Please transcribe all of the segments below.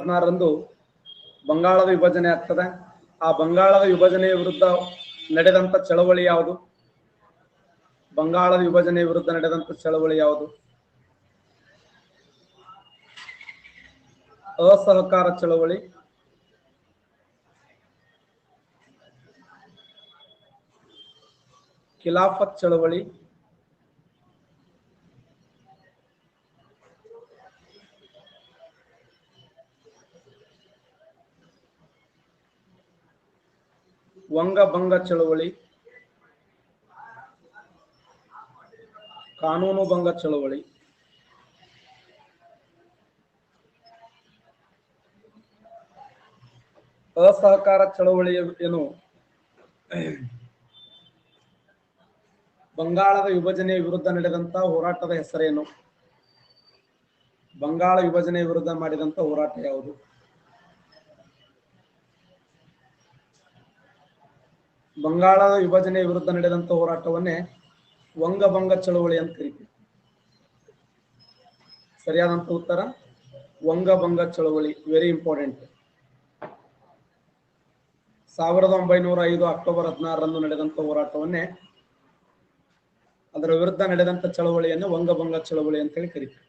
16ರಂದು ಬಂಗಾಳದ ವಿಭಜನೆ ಆಗ್ತದೆ. ಆ ಬಂಗಾಳದ ವಿಭಜನೆಯ ವಿರುದ್ಧ ನಡೆದಂತ ಚಳವಳಿ ಯಾವುದು? ಬಂಗಾಳದ ವಿಭಜನೆಯ ವಿರುದ್ಧ ನಡೆದಂತ ಚಳವಳಿ ಯಾವುದು? ಅಸಹಕಾರ ಚಳವಳಿ, ಖಿಲಾಫತ್ ಚಳವಳಿ, ವಂಗಭಂಗ ಚಳವಳಿ, ಕಾನೂನು ಭಂಗ ಚಳವಳಿ. ಅಸಹಕಾರ ಚಳವಳಿ ಏನು? ಬಂಗಾಳದ ವಿಭಜನೆಯ ವಿರುದ್ಧ ನಡೆದಂತ ಹೋರಾಟದ ಹೆಸರೇನು? ಬಂಗಾಳ ವಿಭಜನೆಯ ವಿರುದ್ಧ ಮಾಡಿದಂತ ಹೋರಾಟ ಯಾವುದು? ಬಂಗಾಳದ ವಿಭಜನೆಯ ವಿರುದ್ಧ ನಡೆದಂತ ಹೋರಾಟವನ್ನೇ ವಂಗಭಂಗ ಚಳವಳಿ ಅಂತ ಕರೀತೀವಿ. ಸರಿಯಾದಂತ ಉತ್ತರ ವಂಗಭಂಗ ಚಳವಳಿ. Very important. 1905 ಅಕ್ಟೋಬರ್ 16ರಂದು ನಡೆದಂತ ಹೋರಾಟವನ್ನೇ, ಅದರ ವಿರುದ್ಧ ನಡೆದಂತ ಚಳವಳಿಯನ್ನು ವಂಗಭಂಗ ಚಳವಳಿ ಅಂತ ಹೇಳಿ ಕರೀತೀವಿ.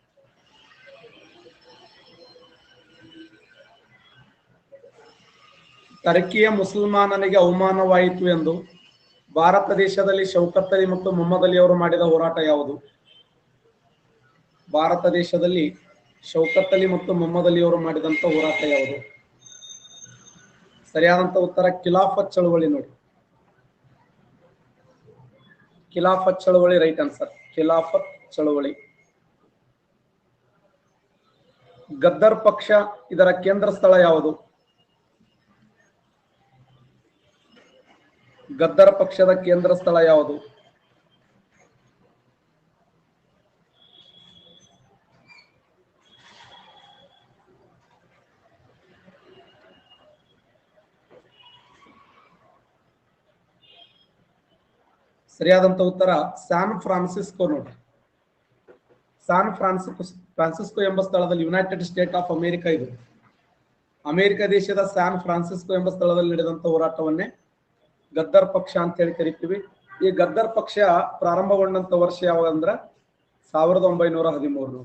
ಟರ್ಕಿಯ ಮುಸಲ್ಮಾನನಿಗೆ ಅವಮಾನವಾಯಿತು ಎಂದು ಭಾರತ ದೇಶದಲ್ಲಿ ಶೌಕತ್ ಅಲಿ ಮತ್ತು ಮೊಹಮ್ಮದ್ ಅಲಿ ಅವರು ಮಾಡಿದ ಹೋರಾಟ ಯಾವುದು? ಭಾರತ ದೇಶದಲ್ಲಿ ಶೌಕತ್ ಅಲಿ ಮತ್ತು ಮೊಹಮ್ಮದ್ ಅಲಿ ಅವರು ಮಾಡಿದಂತ ಹೋರಾಟ ಯಾವುದು? ಸರಿಯಾದಂತ ಉತ್ತರ ಖಿಲಾಫತ್ ಚಳವಳಿ. ನೋಡಿ, ಖಿಲಾಫತ್ ಚಳವಳಿ ರೈಟ್ ಆನ್ಸರ್. ಖಿಲಾಫತ್ ಚಳವಳಿ. ಗದ್ದರ್ ಪಕ್ಷ ಇದರ ಕೇಂದ್ರ ಸ್ಥಳ ಯಾವುದು? ಗದ್ದರ್ ಪಕ್ಷದ ಕೇಂದ್ರ ಸ್ಥಳ ಯಾವುದು? ಸರಿಯಾದಂತ ಉತ್ತರ ಸ್ಯಾನ್ ಫ್ರಾನ್ಸಿಸ್ಕೋ. ನೋಡಿ, ಸ್ಯಾನ್ ಫ್ರಾನ್ಸಿಸ್ಕೋ ಎಂಬ ಸ್ಥಳದಲ್ಲಿ, ಯುನೈಟೆಡ್ ಸ್ಟೇಟ್ ಆಫ್ ಅಮೆರಿಕಾ, ಇದು ಅಮೆರಿಕ ದೇಶದ ಸ್ಯಾನ್ ಫ್ರಾನ್ಸಿಸ್ಕೋ ಎಂಬ ಸ್ಥಳದಲ್ಲಿ ನಡೆದಂತ ಹೋರಾಟವನ್ನೇ ಗದ್ದರ್ ಪಕ್ಷ ಅಂತ ಹೇಳಿ ಕರಿತೀವಿ. ಈ ಗದ್ದರ್ ಪಕ್ಷ ಪ್ರಾರಂಭಗೊಂಡಂತ ವರ್ಷ ಯಾವಾಗ ಅಂದ್ರ 1913.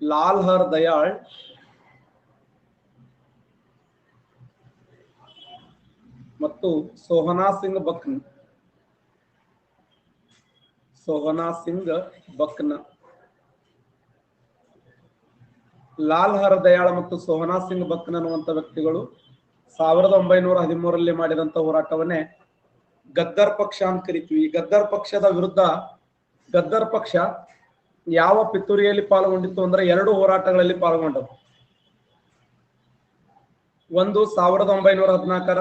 ಲಾಲ್ ಹರ್ ದಯಾಳ್ ಮತ್ತು ಸೋಹನಾ ಸಿಂಗ್ ಬಕ್ನ. ಲಾಲ್ ಹರ್ ದಯಾಳ್ ಮತ್ತು ಸೋಹನಾ ಸಿಂಗ್ ಬಕ್ನ ಅನ್ನುವಂತ ವ್ಯಕ್ತಿಗಳು 1913ರಲ್ಲಿ ಮಾಡಿದಂತ ಹೋರಾಟವನ್ನೇ ಗದ್ದರ್ ಪಕ್ಷ ಅಂತ ಕರಿತೀವಿ. ಗದ್ದರ್ ಪಕ್ಷದ ವಿರುದ್ಧ, ಗದ್ದರ್ ಪಕ್ಷ ಯಾವ ಪಿತೂರಿಯಲ್ಲಿ ಪಾಲ್ಗೊಂಡಿತ್ತು ಅಂದ್ರೆ 2 ಹೋರಾಟಗಳಲ್ಲಿ ಪಾಲ್ಗೊಂಡವು. ಒಂದು 1914ರ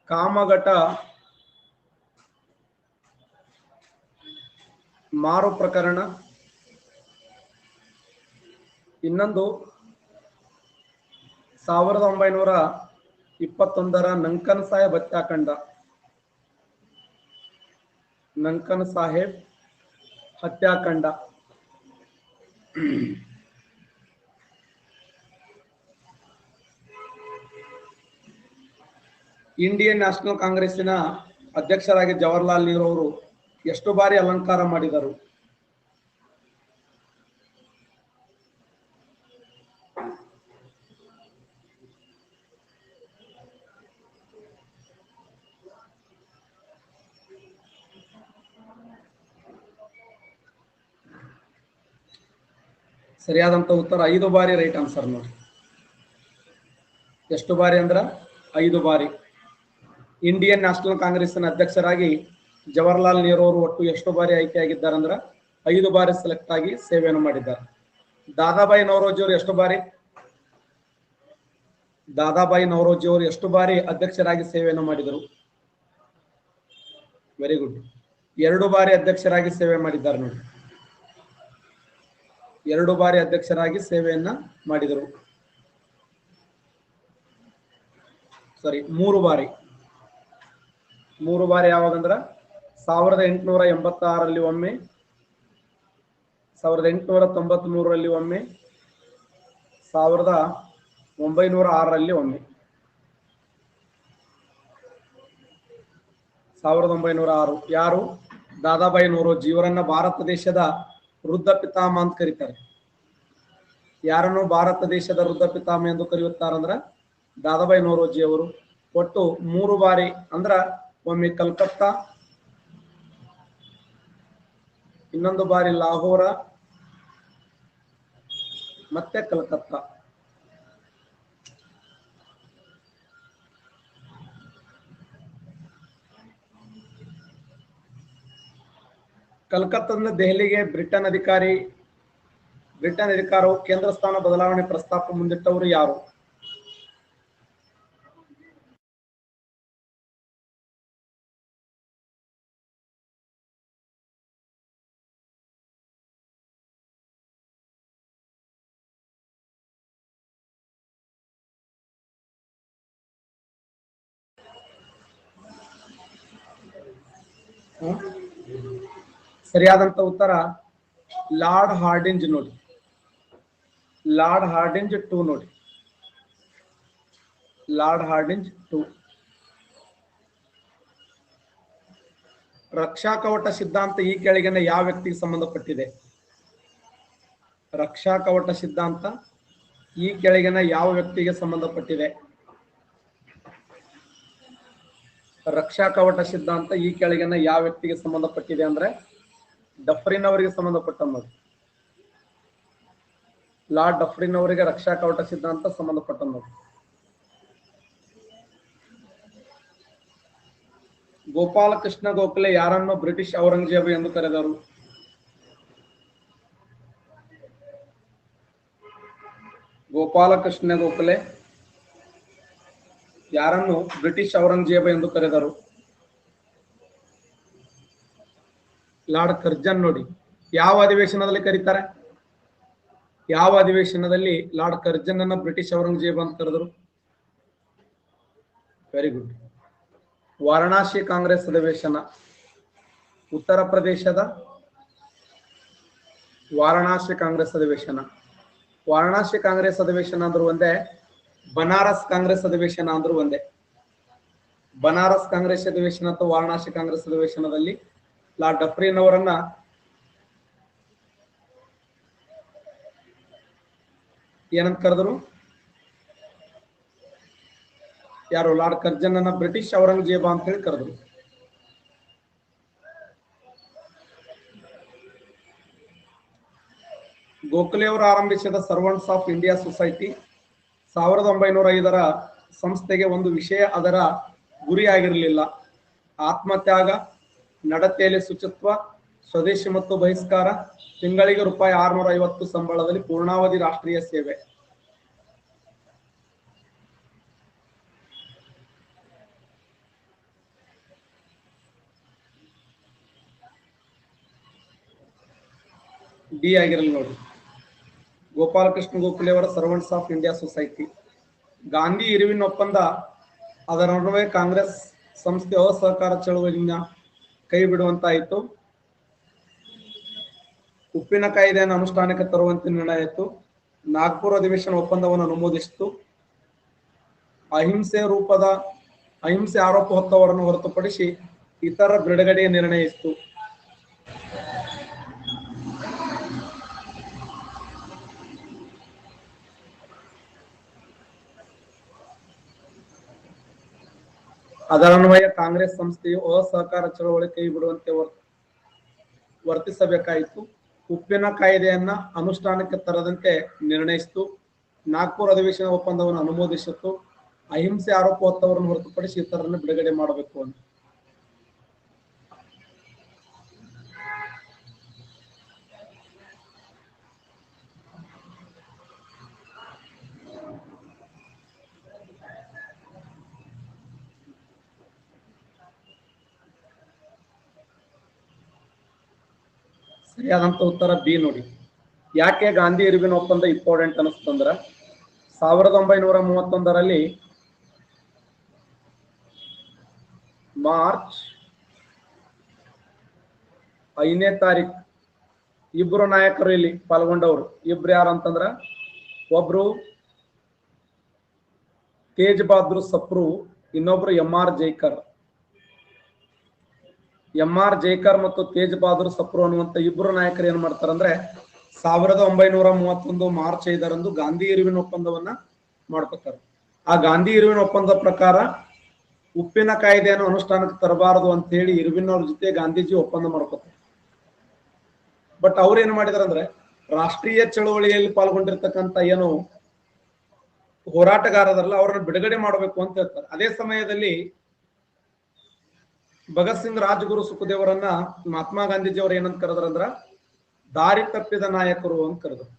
ಕಾಮಘಟ ಮಾರು ಪ್ರಕರಣ, ಇನ್ನೊಂದು 1921ರ ನಂಕನ್ ಸಾಹೇಬ್ ಹತ್ಯಾಕಾಂಡ. ನಂಕನ್ ಸಾಹೇಬ್ ಹತ್ಯಾಕಾಂಡ. ಇಂಡಿಯನ್ ನ್ಯಾಷನಲ್ ಕಾಂಗ್ರೆಸ್ಸಿನ ಅಧ್ಯಕ್ಷರಾಗಿ ಜವಾಹರ್ಲಾಲ್ ನೆಹರು ಅವರು ಎಷ್ಟು ಬಾರಿ ಅಲಂಕಾರ ಮಾಡಿದರು? ಸರಿಯಾದಂತ ಉತ್ತರ 5 ಬಾರಿ ರೈಟ್ ಆನ್ಸರ್. ನೋಡಿ, ಎಷ್ಟು ಬಾರಿ ಅಂದ್ರ 5 ಬಾರಿ. ಇಂಡಿಯನ್ ನ್ಯಾಷನಲ್ ಕಾಂಗ್ರೆಸ್ಸಿನ ಅಧ್ಯಕ್ಷರಾಗಿ ಜವಾಹರ್ಲಾಲ್ ನೆಹರು ಅವರು ಒಟ್ಟು ಎಷ್ಟು ಬಾರಿ ಆಯ್ಕೆಯಾಗಿದ್ದಾರೆ ಅಂದ್ರೆ 5 ಬಾರಿ ಸೆಲೆಕ್ಟ್ ಆಗಿ ಸೇವೆಯನ್ನು ಮಾಡಿದ್ದಾರೆ. ದಾದಾಬಾಯಿ ನವರೋಜಿ ಅವರು ಎಷ್ಟು ಬಾರಿ? ದಾದಾಬಾಯಿ ನವರೋಜಿ ಅವರು ಎಷ್ಟು ಬಾರಿ ಅಧ್ಯಕ್ಷರಾಗಿ ಸೇವೆಯನ್ನು ಮಾಡಿದರು? Very good. 2 ಬಾರಿ ಅಧ್ಯಕ್ಷರಾಗಿ ಸೇವೆ ಮಾಡಿದ್ದಾರೆ. ನೋಡಿ, 2 ಬಾರಿ ಅಧ್ಯಕ್ಷರಾಗಿ ಸೇವೆಯನ್ನ ಮಾಡಿದರು. ಸಾರಿ, 3 ಬಾರಿ. 3 ಬಾರಿ ಯಾವಾಗಂದ್ರ 1886ರಲ್ಲಿ ಒಮ್ಮೆ, 1893ರಲ್ಲಿ ಒಮ್ಮೆ, 1906ರಲ್ಲಿ ಒಮ್ಮೆ. 1906. ಯಾರು? ದಾದಾಬಾಯಿ ನೌರೋಜಿ. ಇವರನ್ನ ಭಾರತ ದೇಶದ ವೃದ್ಧ ಪಿತಾಮಹ ಅಂತ ಕರೀತಾರೆ. ಯಾರನ್ನು ಭಾರತ ದೇಶದ ವೃದ್ಧ ಪಿತಾಮಹ ಎಂದು ಕರೆಯುತ್ತಾರಂದ್ರ ದಾದಾಬಾಯಿ ನೌರೋಜಿ ಅವರು. ಒಟ್ಟು 3 ಬಾರಿ, ಅಂದ್ರ ಒಮ್ಮೆ ಕಲ್ಕತ್ತಾ, ಇನ್ನೊಂದು ಬಾರಿ ಲಾಹೋರ, ಮತ್ತೆ ಕಲ್ಕತ್ತಾ. ಕಲ್ಕತ್ತಾದಿಂದ ದೆಹಲಿಗೆ ಬ್ರಿಟನ್ ಅಧಿಕಾರವು ಕೇಂದ್ರ ಸ್ಥಾನ ಬದಲಾವಣೆ ಪ್ರಸ್ತಾಪ ಮುಂದಿಟ್ಟವರು ಯಾರು? ಸರಿಯಾದಂತ ಉತ್ತರ ಲಾರ್ಡ್ ಹಾರ್ಡಿಂಜ್ ನೋಡಿ. ಲಾರ್ಡ್ ಹಾರ್ಡಿಂಜ್ 2 ನೋಡಿ. Lord Hardinge 2. ರಕ್ಷಾ ಕವಟ ಸಿದ್ಧಾಂತ ಈ ಕೆಳಗಿನ ಯಾವ ವ್ಯಕ್ತಿಗೆ ಸಂಬಂಧಪಟ್ಟಿದೆ? ರಕ್ಷಾ ಕವಟ ಸಿದ್ಧಾಂತ ಈ ಕೆಳಗಿನ ಯಾವ ವ್ಯಕ್ತಿಗೆ ಸಂಬಂಧಪಟ್ಟಿದೆ? ರಕ್ಷಾ ಕವಟ ಸಿದ್ಧಾಂತ ಈ ಕೆಳಗಿನ ಯಾವ ವ್ಯಕ್ತಿಗೆ ಸಂಬಂಧಪಟ್ಟಿದೆ ಅಂದ್ರೆ ಡಫ್ರಿನ್ ಅವರಿಗೆ ಸಂಬಂಧಪಟ್ಟ ನೋಡಿ. ಲಾರ್ಡ್ ಡಫ್ರಿನ್ ಅವರಿಗೆ ರಕ್ಷಾ ಕವಟ ಸಿದ್ಧಾಂತ ಸಂಬಂಧಪಟ್ಟ ನೋಡಿ. ಗೋಪಾಲಕೃಷ್ಣ ಗೋಖಲೆ ಯಾರನ್ನು ಬ್ರಿಟಿಷ್ ಔರಂಗಜೇಬ ಎಂದು ಕರೆದರು? ಗೋಪಾಲಕೃಷ್ಣ ಗೋಖಲೆ ಯಾರನ್ನು ಬ್ರಿಟಿಷ್ ಔರಂಗಜೇಬ ಎಂದು ಕರೆದರು? ಲಾರ್ಡ್ ಕರ್ಜನ್ ನೋಡಿ. ಯಾವ ಅಧಿವೇಶನದಲ್ಲಿ ಕರೀತಾರೆ? ಯಾವ ಅಧಿವೇಶನದಲ್ಲಿ ಲಾರ್ಡ್ ಕರ್ಜನ್ ಅನ್ನ ಬ್ರಿಟಿಷ್ ಔರಂಗಜೇಬ ಅಂತ ಕರೆದರು? Very good. ವಾರಣಾಸಿ ಕಾಂಗ್ರೆಸ್ ಅಧಿವೇಶನ. ಉತ್ತರ ಪ್ರದೇಶದ ವಾರಣಾಸಿ ಕಾಂಗ್ರೆಸ್ ಅಧಿವೇಶನ. ವಾರಣಾಸಿ ಕಾಂಗ್ರೆಸ್ ಅಧಿವೇಶನ ಅಂದ್ರೂ ಒಂದೇ, ಬನಾರಸ್ ಕಾಂಗ್ರೆಸ್ ಅಧಿವೇಶನ ಅಂದ್ರೂ ಒಂದೇ. ಬನಾರಸ್ ಕಾಂಗ್ರೆಸ್ ಅಧಿವೇಶನ ಅಥವಾ ವಾರಣಾಸಿ ಕಾಂಗ್ರೆಸ್ ಅಧಿವೇಶನದಲ್ಲಿ ಲಾರ್ಡ್ ಡಫ್ರಿನ್ ಅವರನ್ನ ಏನಂತ ಕರೆದರು? ಯಾರು? ಲಾರ್ಡ್ ಕರ್ಜನ್ ಅನ್ನ ಬ್ರಿಟಿಷ್ ಔರಂಗಜೇಬ ಅಂತ ಹೇಳಿ ಕರೆದರು. ಗೋಖಲೆ ಅವರು ಆರಂಭಿಸಿದ ಸರ್ವೆಂಟ್ಸ್ ಆಫ್ ಇಂಡಿಯಾ ಸೊಸೈಟಿ 1905ರ ಸಂಸ್ಥೆಗೆ ಒಂದು ವಿಷಯ ಅದರ ಗುರಿಯಾಗಿರಲಿಲ್ಲ. ಆತ್ಮತ್ಯಾಗ, ನಡತೆಯಲ್ಲಿ ಶುಚಿತ್ವ, ಸ್ವದೇಶಿ ಮತ್ತು ಬಹಿಷ್ಕಾರ, ತಿಂಗಳಿಗೆ ₹650 ಸಂಬಳದಲ್ಲಿ ಪೂರ್ಣಾವಧಿ ರಾಷ್ಟ್ರೀಯ ಸೇವೆ. ಡಿ ಆಗಿರಲಿ ನೋಡಿ. ಗೋಪಾಲಕೃಷ್ಣ ಗೋಖಲೆ ಅವರ servants of India society. Gandhi Irwin ಒಪ್ಪಂದ, ಅದರ ನಡುವೆ ಕಾಂಗ್ರೆಸ್ ಸಂಸ್ಥೆ ಅಸಹಕಾರ ಚಳವಳಿಯನ್ನ ಕೈ ಬಿಡುವಂತಾಯಿತು. ಉಪ್ಪಿನ ಕಾಯ್ದೆಯನ್ನು ಅನುಷ್ಠಾನಕ್ಕೆ ತರುವಂತೆ ನಿರ್ಣಯ ಆಯಿತು. ನಾಗ್ಪುರ ಅಧಿವೇಶನ ಒಪ್ಪಂದವನ್ನು ಅನುಮೋದಿಸಿತು. ಅಹಿಂಸೆ ಆರೋಪ ಹೊತ್ತವರನ್ನು ಹೊರತುಪಡಿಸಿ ಇತರ ಬಿಡುಗಡೆಯ ನಿರ್ಣಯಿಸಿತು. ಅದರನ್ವಯ ಕಾಂಗ್ರೆಸ್ ಸಂಸ್ಥೆಯು ಅಸಹಕಾರ ಚಳವಳಿ ಕೈ ಬಿಡುವಂತೆ ವರ್ತಿಸಬೇಕಾಯಿತು. ಉಪ್ಪಿನ ಕಾಯ್ದೆಯನ್ನ ಅನುಷ್ಠಾನಕ್ಕೆ ತರದಂತೆ ನಿರ್ಣಯಿಸಿತು. ನಾಗ್ಪುರ ಅಧಿವೇಶನ ಒಪ್ಪಂದವನ್ನು ಅನುಮೋದಿಸಿತು. ಅಹಿಂಸೆ ಆರೋಪ ಹೊತ್ತವರನ್ನು ಹೊರತುಪಡಿಸಿ ಇತರರನ್ನು ಬಿಡುಗಡೆ ಮಾಡಬೇಕು ಅಂತ. ಸರಿಯಾದಂತ ಉತ್ತರ ಬಿ ನೋಡಿ. ಯಾಕೆ ಗಾಂಧಿ ಇರುವಿನ್ ಒಪ್ಪಂದ ಇಂಪಾರ್ಟೆಂಟ್ ಅನಿಸ್ತಂದ್ರ 1931ರಲ್ಲಿ ಮಾರ್ಚ್ 5ನೇ ತಾರೀಕು ಇಬ್ರು ನಾಯಕರು ಇಲ್ಲಿ ಪಾಲ್ಗೊಂಡವರು. ಇಬ್ರು ಯಾರು ಅಂತಂದ್ರ ಒಬ್ರು ತೇಜ್ ಬಹದ್ದೂರ್ ಸಪ್ರು, ಇನ್ನೊಬ್ರು ಎಂ.ಆರ್. ಜೈಕರ್. ಎಂ.ಆರ್. ಜೈಕರ್ ಮತ್ತು ತೇಜ್ ಬಹದ್ದೂರ್ ಸಪ್ರು ಅನ್ನುವಂತ ಇಬ್ರು ನಾಯಕರು ಏನ್ ಮಾಡ್ತಾರಂದ್ರೆ 1931 ಮಾರ್ಚ್ 5ರಂದು ಗಾಂಧಿ ಇರುವಿನ ಒಪ್ಪಂದವನ್ನ ಮಾಡ್ಕೊತಾರೆ. ಆ ಗಾಂಧಿ ಇರುವಿನ ಒಪ್ಪಂದದ ಪ್ರಕಾರ ಉಪ್ಪಿನ ಕಾಯ್ದೆಯನ್ನು ಅನುಷ್ಠಾನಕ್ಕೆ ತರಬಾರದು ಅಂತ ಹೇಳಿ ಇರುವಿನ ಅವ್ರ ಜೊತೆ ಗಾಂಧೀಜಿ ಒಪ್ಪಂದ ಮಾಡ್ಕೊತಾರೆ. ಬಟ್ ಅವ್ರು ಏನ್ ಮಾಡಿದಾರಂದ್ರೆ ರಾಷ್ಟ್ರೀಯ ಚಳವಳಿಯಲ್ಲಿ ಪಾಲ್ಗೊಂಡಿರ್ತಕ್ಕಂಥ ಏನು ಹೋರಾಟಗಾರರಲ್ಲ ಅವ್ರನ್ನ ಬಿಡುಗಡೆ ಮಾಡಬೇಕು ಅಂತ ಹೇಳ್ತಾರೆ. ಅದೇ ಸಮಯದಲ್ಲಿ ಭಗತ್ ಸಿಂಗ್, ರಾಜಗುರು, ಸುಖದೇವರನ್ನ ಮಹಾತ್ಮ ಗಾಂಧೀಜಿ ಅವರು ಏನಂತ ಕರೆದ್ರಂದ್ರ ದಾರಿ ತಪ್ಪಿದ ನಾಯಕರು ಅಂತ ಕರೆದ್ರು.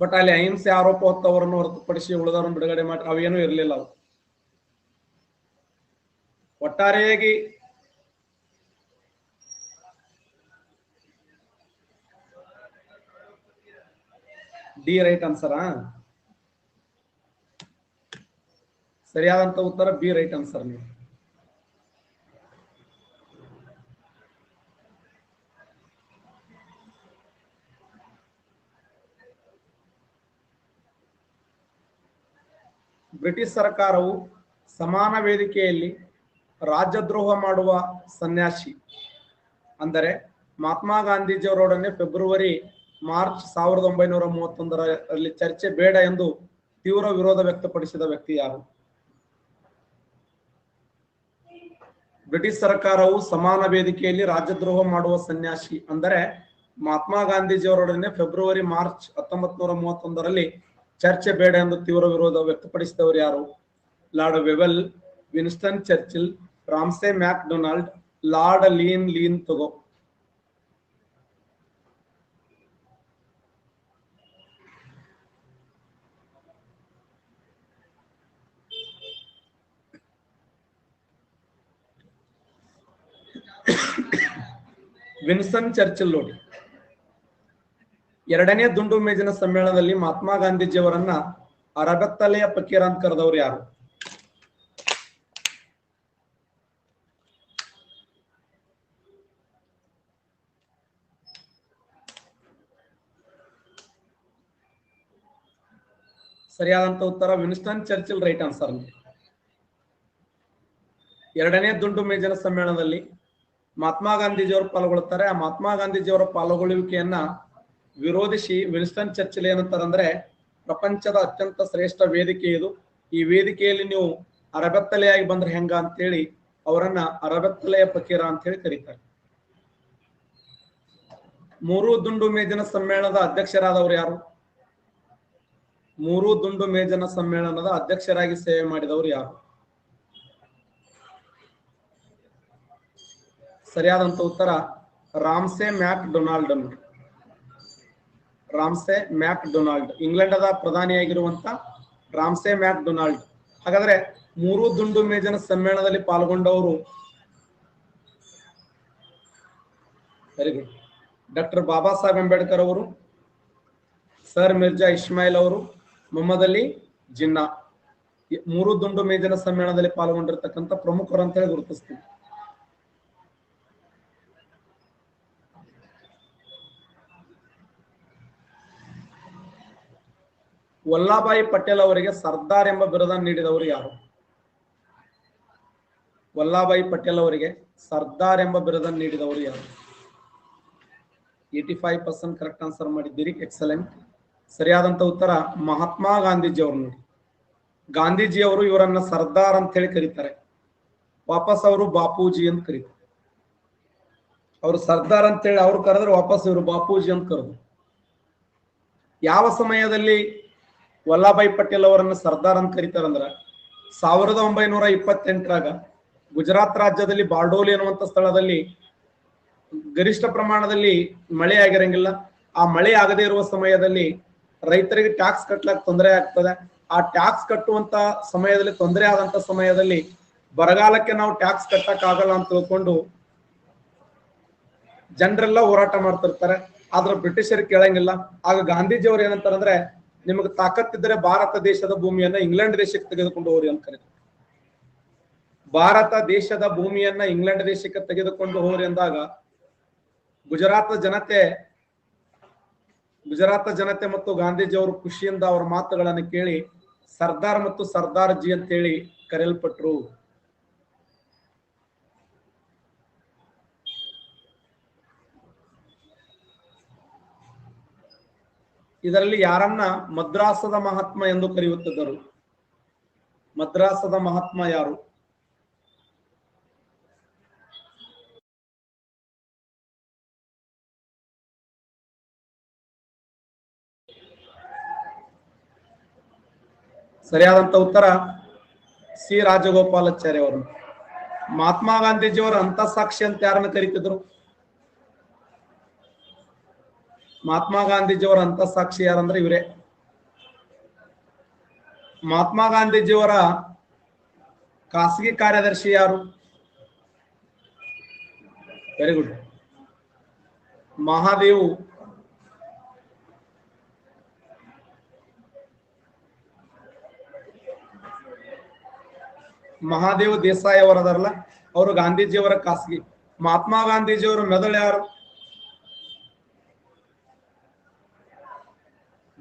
ಬಟ್ ಅಲ್ಲಿ ಅಹಿಂಸೆ ಆರೋಪ ಹೊತ್ತವರನ್ನು ಹೊರತುಪಡಿಸಿ ಉಳಿದವರನ್ನು ಬಿಡುಗಡೆ ಮಾಡಿ ಅವೇನೂ ಇರಲಿಲ್ಲ. ಅವು ಒಟ್ಟಾರೆಯಾಗಿ ಡಿ ರೈಟ್ ಆನ್ಸರಾ? ಸರಿಯಾದಂತ ಉತ್ತರ ಬಿ ರೈಟ್ ಆನ್ಸರ್. ನೀವು ಬ್ರಿಟಿಷ್ ಸರ್ಕಾರವು ಸಮಾನ ವೇದಿಕೆಯಲ್ಲಿ ರಾಜ್ಯದ್ರೋಹ ಮಾಡುವ ಸನ್ಯಾಸಿ ಅಂದರೆ ಮಹಾತ್ಮ ಗಾಂಧೀಜಿಯವರೊಡನೆ ಫೆಬ್ರವರಿ ಮಾರ್ಚ್ 1931ರಲ್ಲಿ ಚರ್ಚೆ ಬೇಡ ಎಂದು ತೀವ್ರ ವಿರೋಧ ವ್ಯಕ್ತಪಡಿಸಿದ ವ್ಯಕ್ತಿ ಯಾರು? ಬ್ರಿಟಿಷ್ ಸರ್ಕಾರವು ಸಮಾನ ವೇದಿಕೆಯಲ್ಲಿ ರಾಜ್ಯದ್ರೋಹ ಮಾಡುವ ಸನ್ಯಾಸಿ ಅಂದರೆ ಮಹಾತ್ಮ ಗಾಂಧೀಜಿಯವರೊಡನೆ ಫೆಬ್ರವರಿ ಮಾರ್ಚ್ 1931ರಲ್ಲಿ ಚರ್ಚೆ ಬೇಡ ಎಂದು ತೀವ್ರ ವಿರೋಧ ವ್ಯಕ್ತಪಡಿಸಿದವರು ಯಾರು? Lord Wavell, Winston Churchill, Ramsay MacDonald, Lord Linlithgow. Winston Churchill ನೋಡಿ. ಎರಡನೇ ದುಂಡು ಮೇಜಿನ ಸಮ್ಮೇಳನದಲ್ಲಿ ಮಹಾತ್ಮ ಗಾಂಧೀಜಿಯವರನ್ನ ಅರಬೆತ್ತಲೆಯ ಫಕೀರ ಅಂತ ಕರೆದವರು ಯಾರು? ಸರಿಯಾದಂತ ಉತ್ತರ ವಿನ್ಸ್ಟನ್ ಚರ್ಚಿಲ್ ರೈಟ್ ಆನ್ಸರ್. ಎರಡನೇ ದುಂಡು ಮೇಜಿನ ಸಮ್ಮೇಳನದಲ್ಲಿ ಮಹಾತ್ಮ ಗಾಂಧೀಜಿಯವರು ಪಾಲ್ಗೊಳ್ಳುತ್ತಾರೆ. ಆ ಮಹಾತ್ಮ ಗಾಂಧೀಜಿಯವರ ಪಾಲ್ಗೊಳ್ಳುವಿಕೆಯನ್ನ ವಿರೋಧಿಸಿ ವಿನ್ಸ್ಟನ್ ಚರ್ಚಿಲ್ ಏನಂತಾರಂದ್ರೆ ಪ್ರಪಂಚದ ಅತ್ಯಂತ ಶ್ರೇಷ್ಠ ವೇದಿಕೆ ಇದು, ಈ ವೇದಿಕೆಯಲ್ಲಿ ನೀವು ಅರಬೆತ್ತಲೆಯಾಗಿ ಬಂದ್ರೆ ಹೆಂಗ ಅಂತೇಳಿ ಅವರನ್ನ ಅರಬೆತ್ತಲೆಯ ಫಕೀರ ಅಂತ ಹೇಳಿ ಕರೀತಾರೆ. ಮೂರು ದುಂಡು ಮೇಜಿನ ಸಮ್ಮೇಳನದ ಅಧ್ಯಕ್ಷರಾದವರು ಯಾರು? ಮೂರು ದುಂಡು ಮೇಜಿನ ಸಮ್ಮೇಳನದ ಅಧ್ಯಕ್ಷರಾಗಿ ಸೇವೆ ಮಾಡಿದವರು ಯಾರು? ಸರಿಯಾದಂತ ಉತ್ತರ ರಾಮ್ಸೆ ಮ್ಯಾಕ್ ಡೊನಾಲ್ಡ್. ರಾಮ್ಸೆ ಮ್ಯಾಕ್ ಡೊನಾಲ್ಡ್, ಇಂಗ್ಲೆಂಡದ ಪ್ರಧಾನಿಯಾಗಿರುವಂತ ರಾಮ್ಸೆ ಮ್ಯಾಕ್ ಡೊನಾಲ್ಡ್. ಹಾಗಾದ್ರೆ ಮೂರು ದುಂಡು ಮೇಜಿನ ಸಮ್ಮೇಳನದಲ್ಲಿ ಪಾಲ್ಗೊಂಡವರು very good. Doctor Baba Saheb Ambedkar ಅವರು, ಸರ್ ಮಿರ್ಜಾ ಇಸ್ಮಾಯಿಲ್ ಅವರು, ಮೊಹಮ್ಮದ್ ಅಲಿ ಜಿನ್ನಾ. ಮೂರು ದುಂಡು ಮೇಜಿನ ಸಮ್ಮೇಳನದಲ್ಲಿ ಪಾಲ್ಗೊಂಡಿರ್ತಕ್ಕಂಥ ಪ್ರಮುಖರು ಅಂತ ಹೇಳಿ ಗುರುತಿಸ್ತೀವಿ. ವಲ್ಲಭಾಯಿ ಪಟೇಲ್ ಅವರಿಗೆ ಸರ್ದಾರ್ ಎಂಬ ಬಿರುದನ್ನು ನೀಡಿದವರು ಯಾರು? ವಲ್ಲಭಾಯಿ ಪಟೇಲ್ ಅವರಿಗೆ ಸರ್ದಾರ್ ಎಂಬ ಬಿರುದನ್ನು ನೀಡಿದವರು ಯಾರು? 85% ಕರೆಕ್ಟ್ ಆನ್ಸರ್ ಮಾಡಿದ್ದೀರಿ, ಎಕ್ಸಲೆಂಟ್. ಸರಿಯಾದಂತ ಉತ್ತರ ಮಹಾತ್ಮ ಗಾಂಧೀಜಿ ಅವರು. ನೋಡಿ, ಗಾಂಧೀಜಿಯವರು ಇವರನ್ನ ಸರ್ದಾರ್ ಅಂತ ಹೇಳಿ ಕರೀತಾರೆ, ವಾಪಸ್ ಅವರು ಬಾಪೂಜಿ ಅಂತ ಕರೀತಾರೆ. ಅವರು ಸರ್ದಾರ್ ಅಂತ ಹೇಳಿ ಅವ್ರು ಕರೆದ್ರೆ ವಾಪಸ್ ಇವರು ಬಾಪೂಜಿ ಅಂತ ಕರೆದ್ರು. ಯಾವ ಸಮಯದಲ್ಲಿ ವಲ್ಲಭಾಯಿ ಪಟೇಲ್ ಅವರನ್ನ ಸರ್ದಾರ್ ಅಂತ ಕರೀತಾರಂದ್ರ 1928ರಾಗ ಗುಜರಾತ್ ರಾಜ್ಯದಲ್ಲಿ ಬಾರ್ಡೋಲಿ ಅನ್ನುವಂಥ ಸ್ಥಳದಲ್ಲಿ ಗರಿಷ್ಠ ಪ್ರಮಾಣದಲ್ಲಿ ಮಳೆ ಆಗಿರಂಗಿಲ್ಲ. ಆ ಮಳೆ ಆಗದೇ ಇರುವ ಸಮಯದಲ್ಲಿ ರೈತರಿಗೆ ಟ್ಯಾಕ್ಸ್ ಕಟ್ಲಕ್ಕೆ ತೊಂದರೆ ಆಗ್ತದೆ. ಆ ಟ್ಯಾಕ್ಸ್ ಕಟ್ಟುವಂತ ಸಮಯದಲ್ಲಿ ತೊಂದರೆ ಆದಂತ ಸಮಯದಲ್ಲಿ ಬರಗಾಲಕ್ಕೆ ನಾವು ಟ್ಯಾಕ್ಸ್ ಕಟ್ಟಕ್ ಆಗಲ್ಲ ಅಂತ ತಿಳ್ಕೊಂಡು ಜನರೆಲ್ಲ ಹೋರಾಟ ಮಾಡ್ತಿರ್ತಾರೆ. ಆದ್ರೆ ಬ್ರಿಟಿಷರು ಕೇಳಂಗಿಲ್ಲ. ಆಗ ಗಾಂಧೀಜಿ ಅವರು ಏನಂತಾರಂದ್ರೆ, ನಿಮಗೆ ತಾಕತ್ತಿದ್ರೆ ಭಾರತ ದೇಶದ ಭೂಮಿಯನ್ನ ಇಂಗ್ಲೆಂಡ್ ದೇಶಕ್ಕೆ ತೆಗೆದುಕೊಂಡು ಹೋಗ್ರಿ ಅಂತ ಕರೀತಾರೆ. ಭಾರತ ದೇಶದ ಭೂಮಿಯನ್ನ ಇಂಗ್ಲೆಂಡ್ ದೇಶಕ್ಕೆ ತೆಗೆದುಕೊಂಡು ಹೋಗ್ರಿ ಅಂದಾಗ ಗುಜರಾತ್ ಜನತೆ ಮತ್ತು ಗಾಂಧೀಜಿಯವರು ಖುಷಿಯಿಂದ ಅವರ ಮಾತುಗಳನ್ನು ಕೇಳಿ ಸರ್ದಾರ್ ಮತ್ತು ಸರ್ದಾರ್ ಜಿ ಅಂತೇಳಿ ಕರೆಯಲ್ಪಟ್ರು. ಇದರಲ್ಲಿ ಯಾರನ್ನ ಮದ್ರಾಸದ ಮಹಾತ್ಮ ಎಂದು ಕರೆಯುತ್ತಿದ್ದರು? ಮದ್ರಾಸದ ಮಹಾತ್ಮ ಯಾರು? ಸರಿಯಾದಂತ ಉತ್ತರ ಸಿ ರಾಜಗೋಪಾಲಾಚಾರ್ಯ ಅವರು. ಮಹಾತ್ಮ ಗಾಂಧೀಜಿಯವರ ಅಂತಃಸಾಕ್ಷಿ ಅಂತ ಯಾರನ್ನ ಕರೀತಿದ್ರು? ಮಹಾತ್ಮ ಗಾಂಧೀಜಿಯವರ ಅಂತಃಸಾಕ್ಷಿ ಯಾರಂದ್ರೆ ಇವರೇ. ಮಹಾತ್ಮ ಗಾಂಧೀಜಿಯವರ ಖಾಸಗಿ ಕಾರ್ಯದರ್ಶಿ ಯಾರು? Very good, Mahadev. ಮಹಾದೇವ್ ದೇಸಾಯಿ ಅವರದಾರಲ್ಲ, ಅವರು ಗಾಂಧೀಜಿಯವರ ಖಾಸಗಿ. ಮಹಾತ್ಮ ಗಾಂಧೀಜಿಯವರ ಮೆದುಳು ಯಾರು?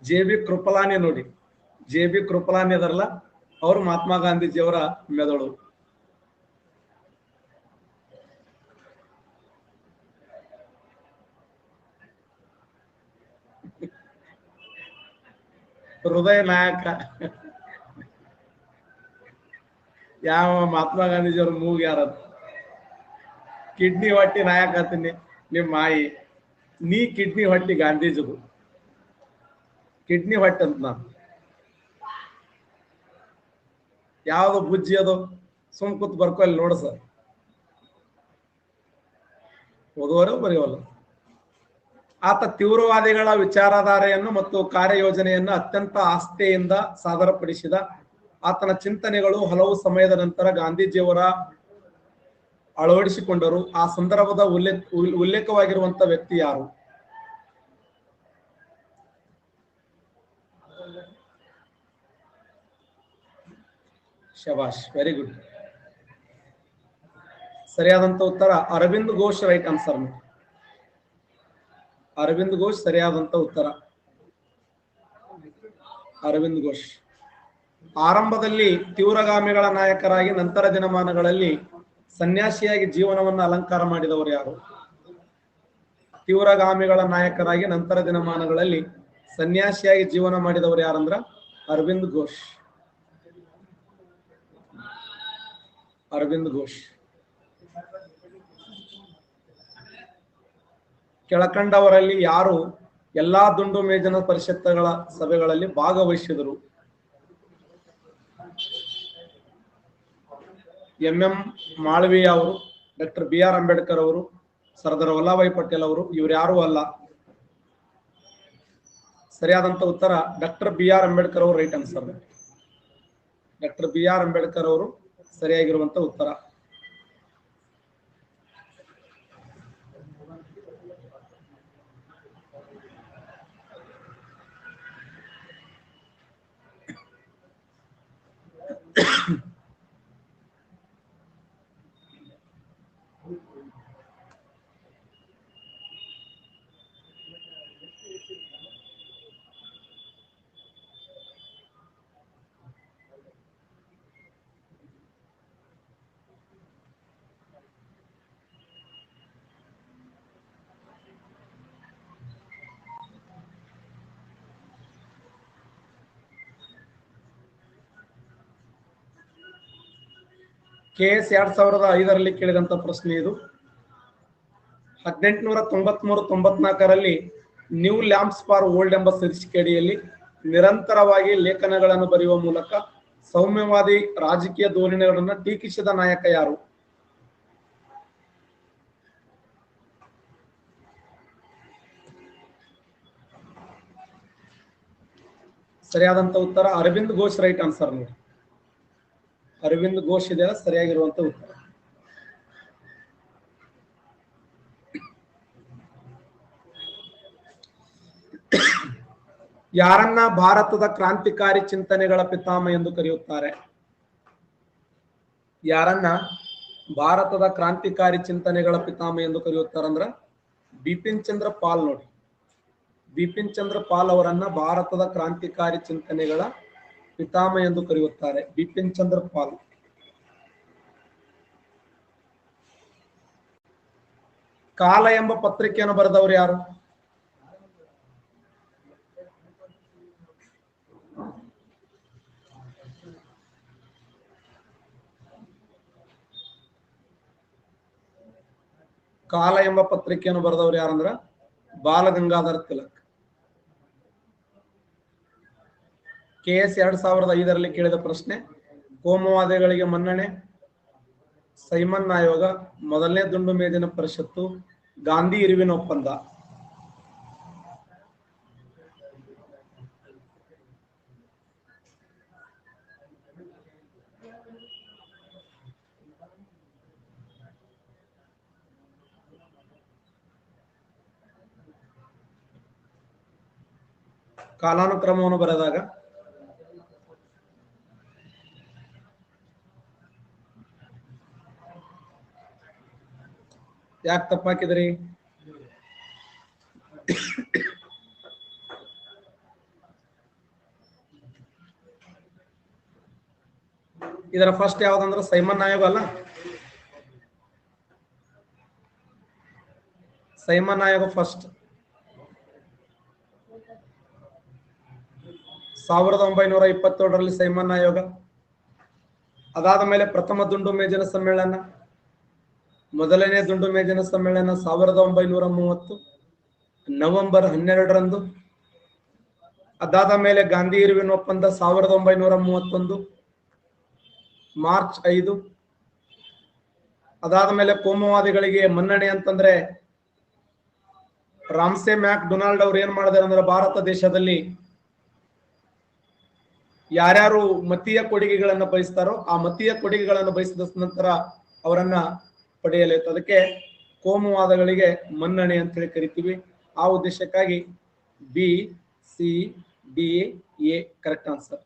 ಜೆ.ಬಿ. ಕೃಪಲಾನಿ. ನೋಡಿ, ಜೆ.ಬಿ. ಕೃಪಲಾನಿ ಅದರಲ್ಲ, ಅವರು ಮಹಾತ್ಮ ಗಾಂಧೀಜಿಯವರ ಮೆದುಳು. ಹೃದಯ ನಾಯಕ ಯಾವ? ಮಹಾತ್ಮ ಗಾಂಧೀಜಿಯವ್ರ ಮೂಗ್ ಯಾರದು? ಕಿಡ್ನಿ ಹೊಟ್ಟಿ ನಾಯಕ ಆತೀನಿ ನಿಮ್ಮ ಮಾಯಿ. ನೀ ಕಿಡ್ನಿ ಹೊಟ್ಟಿ ಗಾಂಧೀಜಿದು. ಕಿಡ್ನಿ ಹೊಟ್ಟೆ ಅಂತ ನಾನು ಯಾವ್ದು ಬುಜ್ಜಿ ಅದು? ಸುಮ್ ಕೂತ್ ಬರ್ಕೊ ಅಲ್ಲಿ ನೋಡ ಸರ್. ಓದುವರೆ ಬರೆಯೋಲ್ಲ. ಆತ ತೀವ್ರವಾದಿಗಳ ವಿಚಾರಧಾರೆಯನ್ನು ಮತ್ತು ಕಾರ್ಯಯೋಜನೆಯನ್ನು ಅತ್ಯಂತ ಆಸ್ಥೆಯಿಂದ ಸಾದರಪಡಿಸಿದ. ಆತನ ಚಿಂತನೆಗಳು ಹಲವು ಸಮಯದ ನಂತರ ಗಾಂಧೀಜಿಯವರ ಅಳವಡಿಸಿಕೊಂಡರು. ಆ ಸಂದರ್ಭದ ಉಲ್ಲೇಖವಾಗಿರುವಂತ ವ್ಯಕ್ತಿ ಯಾರು? ಶಬಾಷ್, ವೆರಿ ಗುಡ್. ಸರಿಯಾದಂತ ಉತ್ತರ ಅರವಿಂದ್ ಘೋಷ್. Right answer. ಅರವಿಂದ್ ಘೋಷ್ ಸರಿಯಾದಂತ ಉತ್ತರ. ಅರವಿಂದ್ ಘೋಷ್ ಆರಂಭದಲ್ಲಿ ತೀವ್ರಗಾಮಿಗಳ ನಾಯಕರಾಗಿ ನಂತರ ದಿನಮಾನಗಳಲ್ಲಿ ಸನ್ಯಾಸಿಯಾಗಿ ಜೀವನವನ್ನು ಅಲಂಕಾರ ಮಾಡಿದವರು ಯಾರು? ತೀವ್ರಗಾಮಿಗಳ ನಾಯಕರಾಗಿ ನಂತರ ದಿನಮಾನಗಳಲ್ಲಿ ಸನ್ಯಾಸಿಯಾಗಿ ಜೀವನ ಮಾಡಿದವರು ಯಾರಂದ್ರ ಅರವಿಂದ್ ಘೋಷ್. ಅರವಿಂದ್ ಘೋಷ್. ಕೆಳಕಂಡವರಲ್ಲಿ ಯಾರು ಎಲ್ಲಾ ದುಂಡು ಮೇಜಿನ ಪರಿಷತ್ತುಗಳ ಸಭೆಗಳಲ್ಲಿ ಭಾಗವಹಿಸಿದರು? ಎಂ ಮಾಳವೀಯ ಅವರು, ಡಾಕ್ಟರ್ ಬಿ.ಆರ್. ಅಂಬೇಡ್ಕರ್ ಅವರು, ಸರ್ದಾರ್ ವಲ್ಲಭಾಯ್ ಪಟೇಲ್ ಅವರು. ಇವ್ರು ಯಾರು ಅಲ್ಲ. ಸರಿಯಾದಂತ ಉತ್ತರ ಡಾಕ್ಟರ್ ಬಿ.ಆರ್. ಅಂಬೇಡ್ಕರ್ ಅವರು. Right answer. Doctor B R. Ambedkar ಅವರು ಸರಿಯಾಗಿರುವಂತ ಉತ್ತರ. KS 2005ರಲ್ಲಿ ಕೇಳಿದಂತ ಪ್ರಶ್ನೆ ಇದು. 1893-94ರಲ್ಲಿ ನ್ಯೂ ಲ್ಯಾಂಪ್ಸ್ ಫಾರ್ ಓಲ್ಡ್ ಎಂಬ ಶೀರ್ಷಿಕೆಯಡಿಯಲ್ಲಿ ನಿರಂತರವಾಗಿ ಲೇಖನಗಳನ್ನು ಬರೆಯುವ ಮೂಲಕ ಸೌಮ್ಯವಾದಿ ರಾಜಕೀಯ ಧೋರಣೆಗಳನ್ನು ಟೀಕಿಸಿದ ನಾಯಕ ಯಾರು? ಸರಿಯಾದಂತ ಉತ್ತರ ಅರವಿಂದ್ ಘೋಷ್. Right answer. ನೋಡಿ, ಅರವಿಂದ್ ಘೋಷ್ ಇದೆ ಸರಿಯಾಗಿರುವಂತ ಉತ್ತರ. ಯಾರನ್ನ ಭಾರತದ ಕ್ರಾಂತಿಕಾರಿ ಚಿಂತನೆಗಳ ಪಿತಾಮಹ ಎಂದು ಕರೆಯುತ್ತಾರೆ? ಯಾರನ್ನ ಭಾರತದ ಕ್ರಾಂತಿಕಾರಿ ಚಿಂತನೆಗಳ ಪಿತಾಮಹ ಎಂದು ಕರೆಯುತ್ತಾರಂದ್ರ ಬಿಪಿನ್ ಚಂದ್ರ ಪಾಲ್ ನೋಡಿ, ಬಿಪಿನ್ ಚಂದ್ರ ಪಾಲ್ ಅವರನ್ನ ಭಾರತದ ಕ್ರಾಂತಿಕಾರಿ ಚಿಂತನೆಗಳ ಪಿತಾಮಹ ಎಂದು ಕರೆಯುತ್ತಾರೆ. ಬಿಪಿನ್ ಚಂದ್ರ ಪಾಲ್. ಕಾಲ ಎಂಬ ಪತ್ರಿಕೆಯನ್ನು ಬರೆದವರು ಯಾರು? ಕಾಲ ಎಂಬ ಪತ್ರಿಕೆಯನ್ನು ಬರೆದವರು ಯಾರಂದ್ರ ಬಾಲಗಂಗಾಧರ ತಿಲಕ್. KS 2005ರಲ್ಲಿ ಕೇಳಿದ ಪ್ರಶ್ನೆ, ಕೋಮುವಾದಿಗಳಿಗೆ ಮನ್ನಣೆ, ಸೈಮನ್ ಆಯೋಗ, ಮೊದಲನೇ ದುಂಡು ಮೇಜಿನ ಪರಿಷತ್ತು, ಗಾಂಧಿ ಇರುವಿನ ಒಪ್ಪಂದ. ಕಾಲಾನುಕ್ರಮವನ್ನು ಬರೆದಾಗ ಯಾಕೆ ತಪ್ಪಾಕಿದ್ರಿ? ಇದರ ಫಸ್ಟ್ ಯಾವ್ದಂದ್ರೆ ಸೈಮನ್ ಆಯೋಗ ಅಲ್ಲ. ಸೈಮನ್ ಆಯೋಗ ಫಸ್ಟ್ 1927ರಲ್ಲಿ ಸೈಮನ್ ಆಯೋಗ. ಅದಾದ ಮೇಲೆ ಪ್ರಥಮ ದುಂಡು ಮೇಜಿನ ಸಮ್ಮೇಳನ, ಮೊದಲನೇ ದುಂಡು ಮೇಜಿನ ಸಮ್ಮೇಳನ 1930 ನವೆಂಬರ್ 12ರಂದು. ಅದಾದ ಮೇಲೆ ಗಾಂಧಿ ಇರುವಿನ ಒಪ್ಪಂದ 1931 ಮಾರ್ಚ್ 5. ಅದಾದ ಮೇಲೆ ಕೋಮುವಾದಿಗಳಿಗೆ ಮನ್ನಣೆ ಅಂತಂದ್ರೆ ರಾಮ್ಸೆ ಮ್ಯಾಕ್ ಡೊನಾಲ್ಡ್ ಅವ್ರು ಏನ್ ಮಾಡಿದಾರೆ ಅಂದ್ರೆ ಭಾರತ ದೇಶದಲ್ಲಿ ಯಾರ್ಯಾರು ಮತೀಯ ಕೊಡುಗೆಗಳನ್ನು ಬಯಸ್ತಾರೋ ಆ ಮತೀಯ ಕೊಡುಗೆಗಳನ್ನು ಬಯಸಿದ ನಂತರ ಅವರನ್ನ ಪಡೆಯಲಾಯಿತು. ಅದಕ್ಕೆ ಕೋಮುವಾದಗಳಿಗೆ ಮನ್ನಣೆ ಅಂತ ಹೇಳಿ ಕರಿತೀವಿ. ಆ ಉದ್ದೇಶಕ್ಕಾಗಿ BCDA ಕರೆಕ್ಟ್ ಆನ್ಸರ್.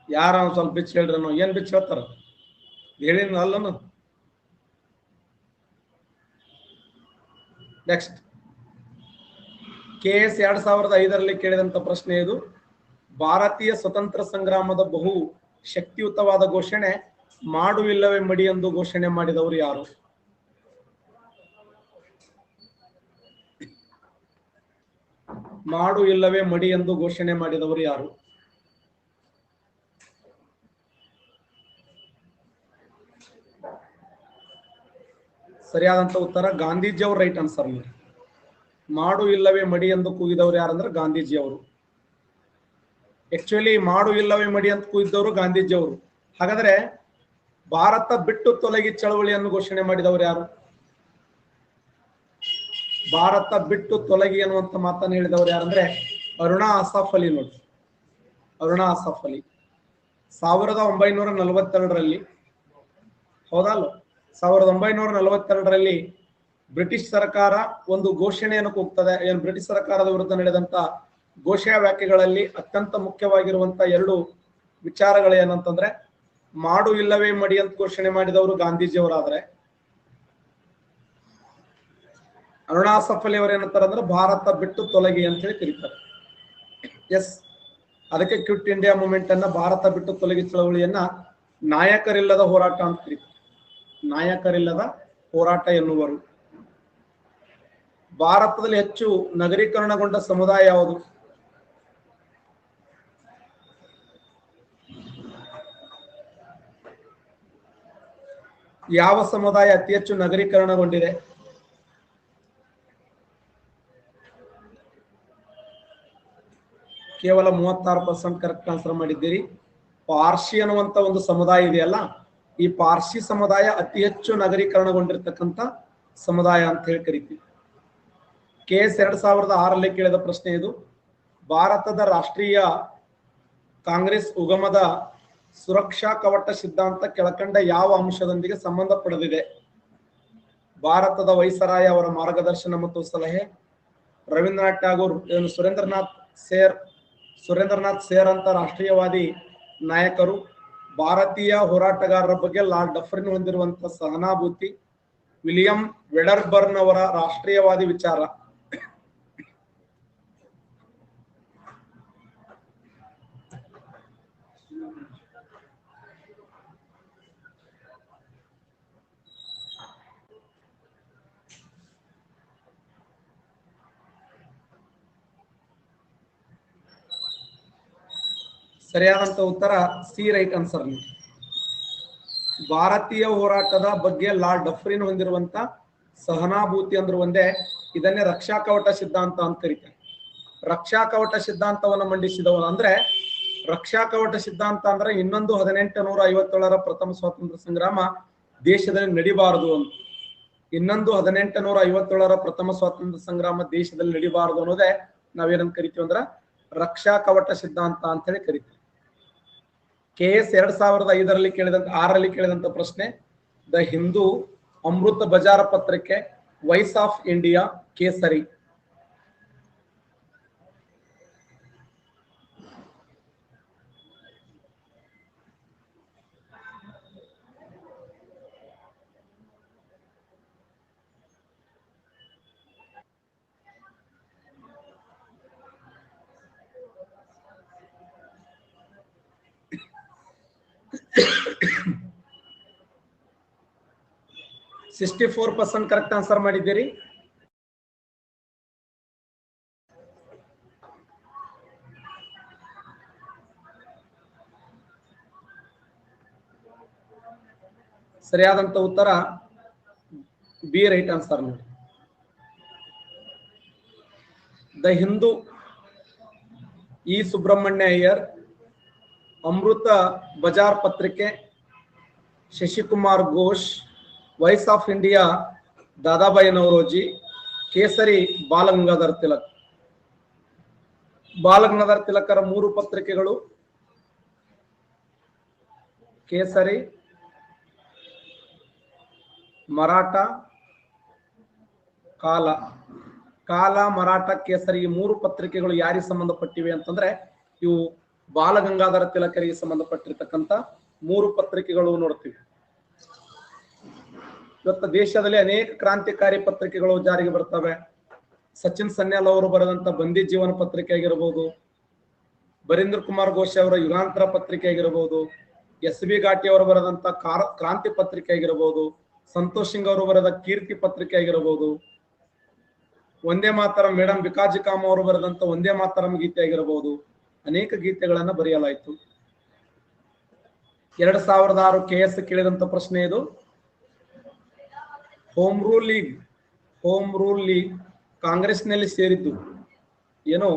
ಯಾರ ಸ್ವಲ್ಪ ಬಿಚ್ಚ ಹೇಳ್ರಿ, ಏನ್ ಬಿಚ್ಚ ಹೇಳ್ತಾರ ಹೇಳಿನ ಅಲ್ಲನು. ನೆಕ್ಸ್ಟ್ KS 2005ರಲ್ಲಿ ಕೇಳಿದಂತ ಪ್ರಶ್ನೆ ಇದು. ಭಾರತೀಯ ಸ್ವತಂತ್ರ ಸಂಗ್ರಾಮದ ಬಹು ಶಕ್ತಿಯುತವಾದ ಘೋಷಣೆ ಮಾಡು ಇಲ್ಲವೇ ಮಡಿ ಎಂದು ಘೋಷಣೆ ಮಾಡಿದವರು ಯಾರು? ಮಾಡು ಇಲ್ಲವೇ ಮಡಿ ಎಂದು ಘೋಷಣೆ ಮಾಡಿದವರು ಯಾರು? ಸರಿಯಾದಂತ ಉತ್ತರ ಗಾಂಧೀಜಿ ಅವರು. Right answer. ಮಾಡು ಇಲ್ಲವೇ ಮಡಿ ಎಂದು ಕೂಗಿದವರು ಯಾರಂದ್ರೆ ಗಾಂಧೀಜಿ ಅವರು. ಆಕ್ಚುಲಿ ಮಾಡು ಇಲ್ಲವೇ ಮಡಿ ಅಂತ ಕೂಗಿದವರು ಗಾಂಧೀಜಿ ಅವರು. ಹಾಗಾದ್ರೆ ಭಾರತ ಬಿಟ್ಟು ತೊಲಗಿ ಚಳವಳಿಯನ್ನು ಘೋಷಣೆ ಮಾಡಿದವರು ಯಾರು? ಭಾರತ ಬಿಟ್ಟು ತೊಲಗಿ ಅನ್ನುವಂತ ಮಾತನ್ನು ಹೇಳಿದವರು ಯಾರಂದ್ರೆ ಅರುಣಾ ಅಸಾಫ್ ಅಲಿ ನೋಡಿ. ಅರುಣಾ ಅಸಾಫ್ ಅಲಿ 1942ರಲ್ಲಿ, ಹೌದಲ್ಲ, 1942ರಲ್ಲಿ ಬ್ರಿಟಿಷ್ ಸರ್ಕಾರ ಒಂದು ಘೋಷಣೆಯನ್ನು ಕೂಗ್ತದೆ. ಏನು ಬ್ರಿಟಿಷ್ ಸರ್ಕಾರದ ವಿರುದ್ಧ ನಡೆದಂತ ಘೋಷಣಾ ವ್ಯಾಖ್ಯೆಗಳಲ್ಲಿ ಅತ್ಯಂತ ಮುಖ್ಯವಾಗಿರುವಂತ 2 ವಿಚಾರಗಳು ಏನಂತಂದ್ರೆ ಮಾಡು ಇಲ್ಲವೇ ಮಡಿ ಅಂತ ಘೋಷಣೆ ಮಾಡಿದವರು ಗಾಂಧೀಜಿಯವರಾದ್ರೆ, ಅರುಣಾ ಅಸಾಫ್ ಅಲಿ ಅವರು ಏನಂತಾರೆ ಅಂದ್ರೆ ಭಾರತ ಬಿಟ್ಟು ತೊಲಗಿ ಅಂತ ಹೇಳಿ ಕರೀತಾರೆ. ಎಸ್, ಅದಕ್ಕೆ ಕ್ವಿಟ್ ಇಂಡಿಯಾ ಮೂವ್ಮೆಂಟ್ ಅನ್ನ, ಭಾರತ ಬಿಟ್ಟು ತೊಲಗಿ ಚಳವಳಿಯನ್ನ ನಾಯಕರಿಲ್ಲದ ಹೋರಾಟ ಅಂತ ಕರೀತಾರೆ. ನಾಯಕರಿಲ್ಲದ ಹೋರಾಟ ಎನ್ನುವರು. ಭಾರತದಲ್ಲಿ ಹೆಚ್ಚು ನಗರೀಕರಣಗೊಂಡ ಸಮುದಾಯ ಯಾವುದು? ಯಾವ ಸಮುದಾಯ ಅತಿ ಹೆಚ್ಚು ನಗರೀಕರಣಗೊಂಡಿದೆ? ಕೇವಲ 36% ಕರೆಕ್ಟ್ ಆನ್ಸರ್ ಮಾಡಿದ್ದೀರಿ. ಪಾರ್ಸಿ ಅನ್ನುವಂತ ಒಂದು ಸಮುದಾಯ ಇದೆಯಲ್ಲ, ಈ ಪಾರ್ಸಿ ಸಮುದಾಯ ಅತಿ ಹೆಚ್ಚು ನಗರೀಕರಣಗೊಂಡಿರ್ತಕ್ಕಂಥ ಸಮುದಾಯ ಅಂತ ಹೇಳಿ ಕರಿತೀವಿ. KS 2006ರಲ್ಲಿ ಕೇಳಿದ ಪ್ರಶ್ನೆ ಇದು. ಭಾರತದ ರಾಷ್ಟ್ರೀಯ ಕಾಂಗ್ರೆಸ್ ಉಗಮದ ಸುರಕ್ಷಾ ಕವಟ ಸಿದ್ಧಾಂತ ಕೆಳಕಂಡ ಯಾವ ಅಂಶದೊಂದಿಗೆ ಸಂಬಂಧ ಪಡೆದಿದೆ? ಭಾರತದ ವೈಸರಾಯ ಅವರ ಮಾರ್ಗದರ್ಶನ ಮತ್ತು ಸಲಹೆ, ರವೀಂದ್ರನಾಥ್ ಟಾಗೋರ್, ಸುರೇಂದ್ರನಾಥ್ ಸೇರ್ ಅಂತ ರಾಷ್ಟ್ರೀಯವಾದಿ ನಾಯಕರು, ಭಾರತೀಯ ಹೋರಾಟಗಾರರ ಬಗ್ಗೆ ಲಾರ್ಡ್ ಡಫರಿನ್ ಹೊಂದಿರುವಂತಹ ಸಹಾನುಭೂತಿ ವಿಲಿಯಂ ವೆಡರ್ಬರ್ನ್ ಅವರ ರಾಷ್ಟ್ರೀಯವಾದಿ ವಿಚಾರ. ಸರಿಯಾದಂತ ಉತ್ತರ ಸಿ, ರೈಟ್ ಆನ್ಸರ್. ಭಾರತೀಯ ಹೋರಾಟದ ಬಗ್ಗೆ ಲಾರ್ಡ್ ಡಫರಿನ್ ಹೊಂದಿರುವಂತ ಸಹಾನುಭೂತಿ ಅಂದ್ರೆ ಒಂದೇ, ಇದನ್ನೇ ರಕ್ಷಾ ಕವಟ ಸಿದ್ಧಾಂತ ಅಂತ ಕರೀತಾರೆ. ರಕ್ಷಾ ಕವಟ ಸಿದ್ಧಾಂತವನ್ನು ಮಂಡಿಸಿದವನು ಅಂದ್ರೆ, ರಕ್ಷಾ ಕವಟ ಸಿದ್ಧಾಂತ ಅಂದ್ರೆ ಇನ್ನೊಂದು 1857ರ ಪ್ರಥಮ ಸ್ವಾತಂತ್ರ್ಯ ಸಂಗ್ರಾಮ ದೇಶದಲ್ಲಿ ನಡಿಬಾರದು ಅಂತ. ಇನ್ನೊಂದು 1857ರ ಪ್ರಥಮ ಸ್ವಾತಂತ್ರ್ಯ ಸಂಗ್ರಾಮ ದೇಶದಲ್ಲಿ ನಡಿಬಾರದು ಅನ್ನೋದೇ ನಾವೇನಂತ ಕರಿತೀವಿ ಅಂದ್ರ ರಕ್ಷಾ ಕವಟ ಸಿದ್ಧಾಂತ ಅಂತ ಹೇಳಿ ಕರಿತೀವಿ. KS 2005ರಲ್ಲಿ ಕೇಳಿದಂತ 6ರಲ್ಲಿ ಕೇಳಿದಂತ ಪ್ರಶ್ನೆ, ದ ಹಿಂದೂ ಅಮೃತ ಬಜಾರ ಪತ್ರಿಕೆ, ವಾಯ್ಸ್ ಆಫ್ ಇಂಡಿಯಾ, ಕೇಸರಿ. $64% ಕರೆಕ್ಟ್ ಆನ್ಸರ್ ಮಾಡಿದ್ದೀರಿ. ಸರಿಯಾದಂತ ಉತ್ತರ ಬಿ, ರೈಟ್ ಆನ್ಸರ್ ನೋಡಿ. ದ ಹಿಂದೂ ಇ ಸುಬ್ರಹ್ಮಣ್ಯ ಅಯ್ಯರ್, ಅಮೃತ ಬಜಾರ್ ಪತ್ರಿಕೆ Shashikumar Ghosh, voice of India Dadabhai Naoroji, ಕೇಸರಿ ಬಾಲಗಂಗಾಧರ್ ತಿಲಕ್. ಬಾಲಗಂಗಾಧರ್ ತಿಲಕರ 3 ಪತ್ರಿಕೆಗಳು ಕೇಸರಿ, ಮರಾಠ, ಕಾಲ. ಕಾಲ, ಮರಾಠ, ಕೇಸರಿ ಈ 3 ಪತ್ರಿಕೆಗಳು ಯಾರಿಗೆ ಸಂಬಂಧಪಟ್ಟಿವೆ ಅಂತಂದ್ರೆ ಇವು ಬಾಲಗಂಗಾಧರ ತಿಲಕರಿಗೆ ಸಂಬಂಧಪಟ್ಟಿರ್ತಕ್ಕಂಥ 3 ಪತ್ರಿಕೆಗಳು ನೋಡ್ತೀವಿ. ಇವತ್ತು ದೇಶದಲ್ಲಿ ಅನೇಕ ಕ್ರಾಂತಿಕಾರಿ ಪತ್ರಿಕೆಗಳು ಜಾರಿಗೆ ಬರ್ತವೆ. ಸಚಿನ್ ಸನ್ಯಾಲ್ ಅವರು ಬರೆದಂತ ಬಂದಿ ಜೀವನ ಪತ್ರಿಕೆ ಆಗಿರಬಹುದು, ಬರೀಂದ್ರ ಕುಮಾರ್ ಘೋಷ್ ಅವರ ಯುಗಾಂತರ ಪತ್ರಿಕೆ ಆಗಿರಬಹುದು, SB ಘಾಟಿ ಅವರು ಬರೆದಂತ ಕ್ರಾಂತಿ ಪತ್ರಿಕೆ ಆಗಿರಬಹುದು, ಸಂತೋಷ್ ಸಿಂಗ್ ಅವರು ಬರೆದ ಕೀರ್ತಿ ಪತ್ರಿಕೆ ಆಗಿರಬಹುದು, ಒಂದೇ ಮಾತರಂ ಮೇಡಮ್ ಬಿಕಾಜಿ ಕಾಮ್ ಅವರು ಬರೆದಂತ ಒಂದೇ ಮಾತರಂ ಗೀತೆ ಆಗಿರಬಹುದು. ಅನೇಕ ಗೀತೆಗಳನ್ನ ಬರೆಯಲಾಯಿತು. 2006 KS ಕೇಳಿದಂತ ಪ್ರಶ್ನೆ ಇದು. ಹೋಮ್ ರೂಲ್ ಲೀಗ್ ಕಾಂಗ್ರೆಸ್ನಲ್ಲಿ ಸೇರಿದ್ದು ಏನು?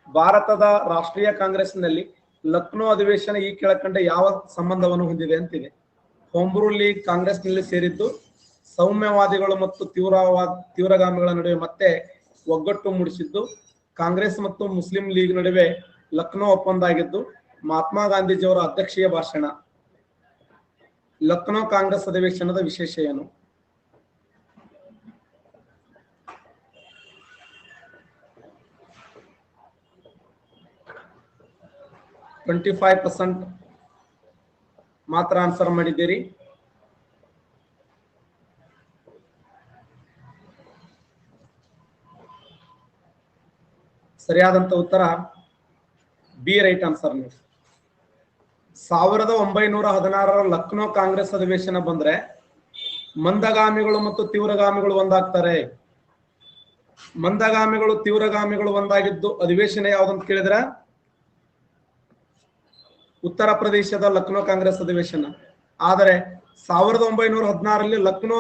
ಭಾರತದ ರಾಷ್ಟ್ರೀಯ ಕಾಂಗ್ರೆಸ್ನಲ್ಲಿ ಲಕ್ನೋ ಅಧಿವೇಶನ ಈ ಕೆಳಕಂಡ ಯಾವ ಸಂಬಂಧವನ್ನು ಹೊಂದಿದೆ ಅಂತಿದೆ. ಹೋಮ್ ರೂಲ್ ಲೀಗ್ ಕಾಂಗ್ರೆಸ್ನಲ್ಲಿ ಸೇರಿದ್ದು ಸೌಮ್ಯವಾದಿಗಳು ಮತ್ತು ತೀವ್ರಗಾಮಿಗಳ ನಡುವೆ ಮತ್ತೆ ಒಗ್ಗಟ್ಟು ಮೂಡಿಸಿದ್ದು, ಕಾಂಗ್ರೆಸ್ ಮತ್ತು ಮುಸ್ಲಿಂ ಲೀಗ್ ನಡುವೆ ಲಕ್ನೋ ಒಪ್ಪಂದ ಆಗಿದ್ದು, ಮಹಾತ್ಮ ಗಾಂಧೀಜಿಯವರ ಅಧ್ಯಕ್ಷೀಯ ಭಾಷಣ. ಲಕ್ನೋ ಕಾಂಗ್ರೆಸ್ ಅಧಿವೇಶನದ ವಿಶೇಷ ಏನು? $25% ಮಾತ್ರ ಆನ್ಸರ್ ಮಾಡಿದ್ದೀರಿ. ಸರಿಯಾದಂತ ಉತ್ತರ ಬಿ, ರೈಟ್ ಆನ್ಸರ್. 1916ರ ಲಕ್ನೋ ಕಾಂಗ್ರೆಸ್ ಅಧಿವೇಶನ ಬಂದ್ರೆ ಮಂದಗಾಮಿಗಳು ಮತ್ತು ತೀವ್ರಗಾಮಿಗಳು ಒಂದಾಗ್ತಾರೆ. ಮಂದಗಾಮಿಗಳು ತೀವ್ರಗಾಮಿಗಳು ಒಂದಾಗಿದ್ದು ಅಧಿವೇಶನ ಯಾವ್ದಂತ ಕೇಳಿದ್ರೆ ಉತ್ತರ ಪ್ರದೇಶದ ಲಕ್ನೋ ಕಾಂಗ್ರೆಸ್ ಅಧಿವೇಶನ. ಆದರೆ 1916ರಲ್ಲಿ ಲಕ್ನೋ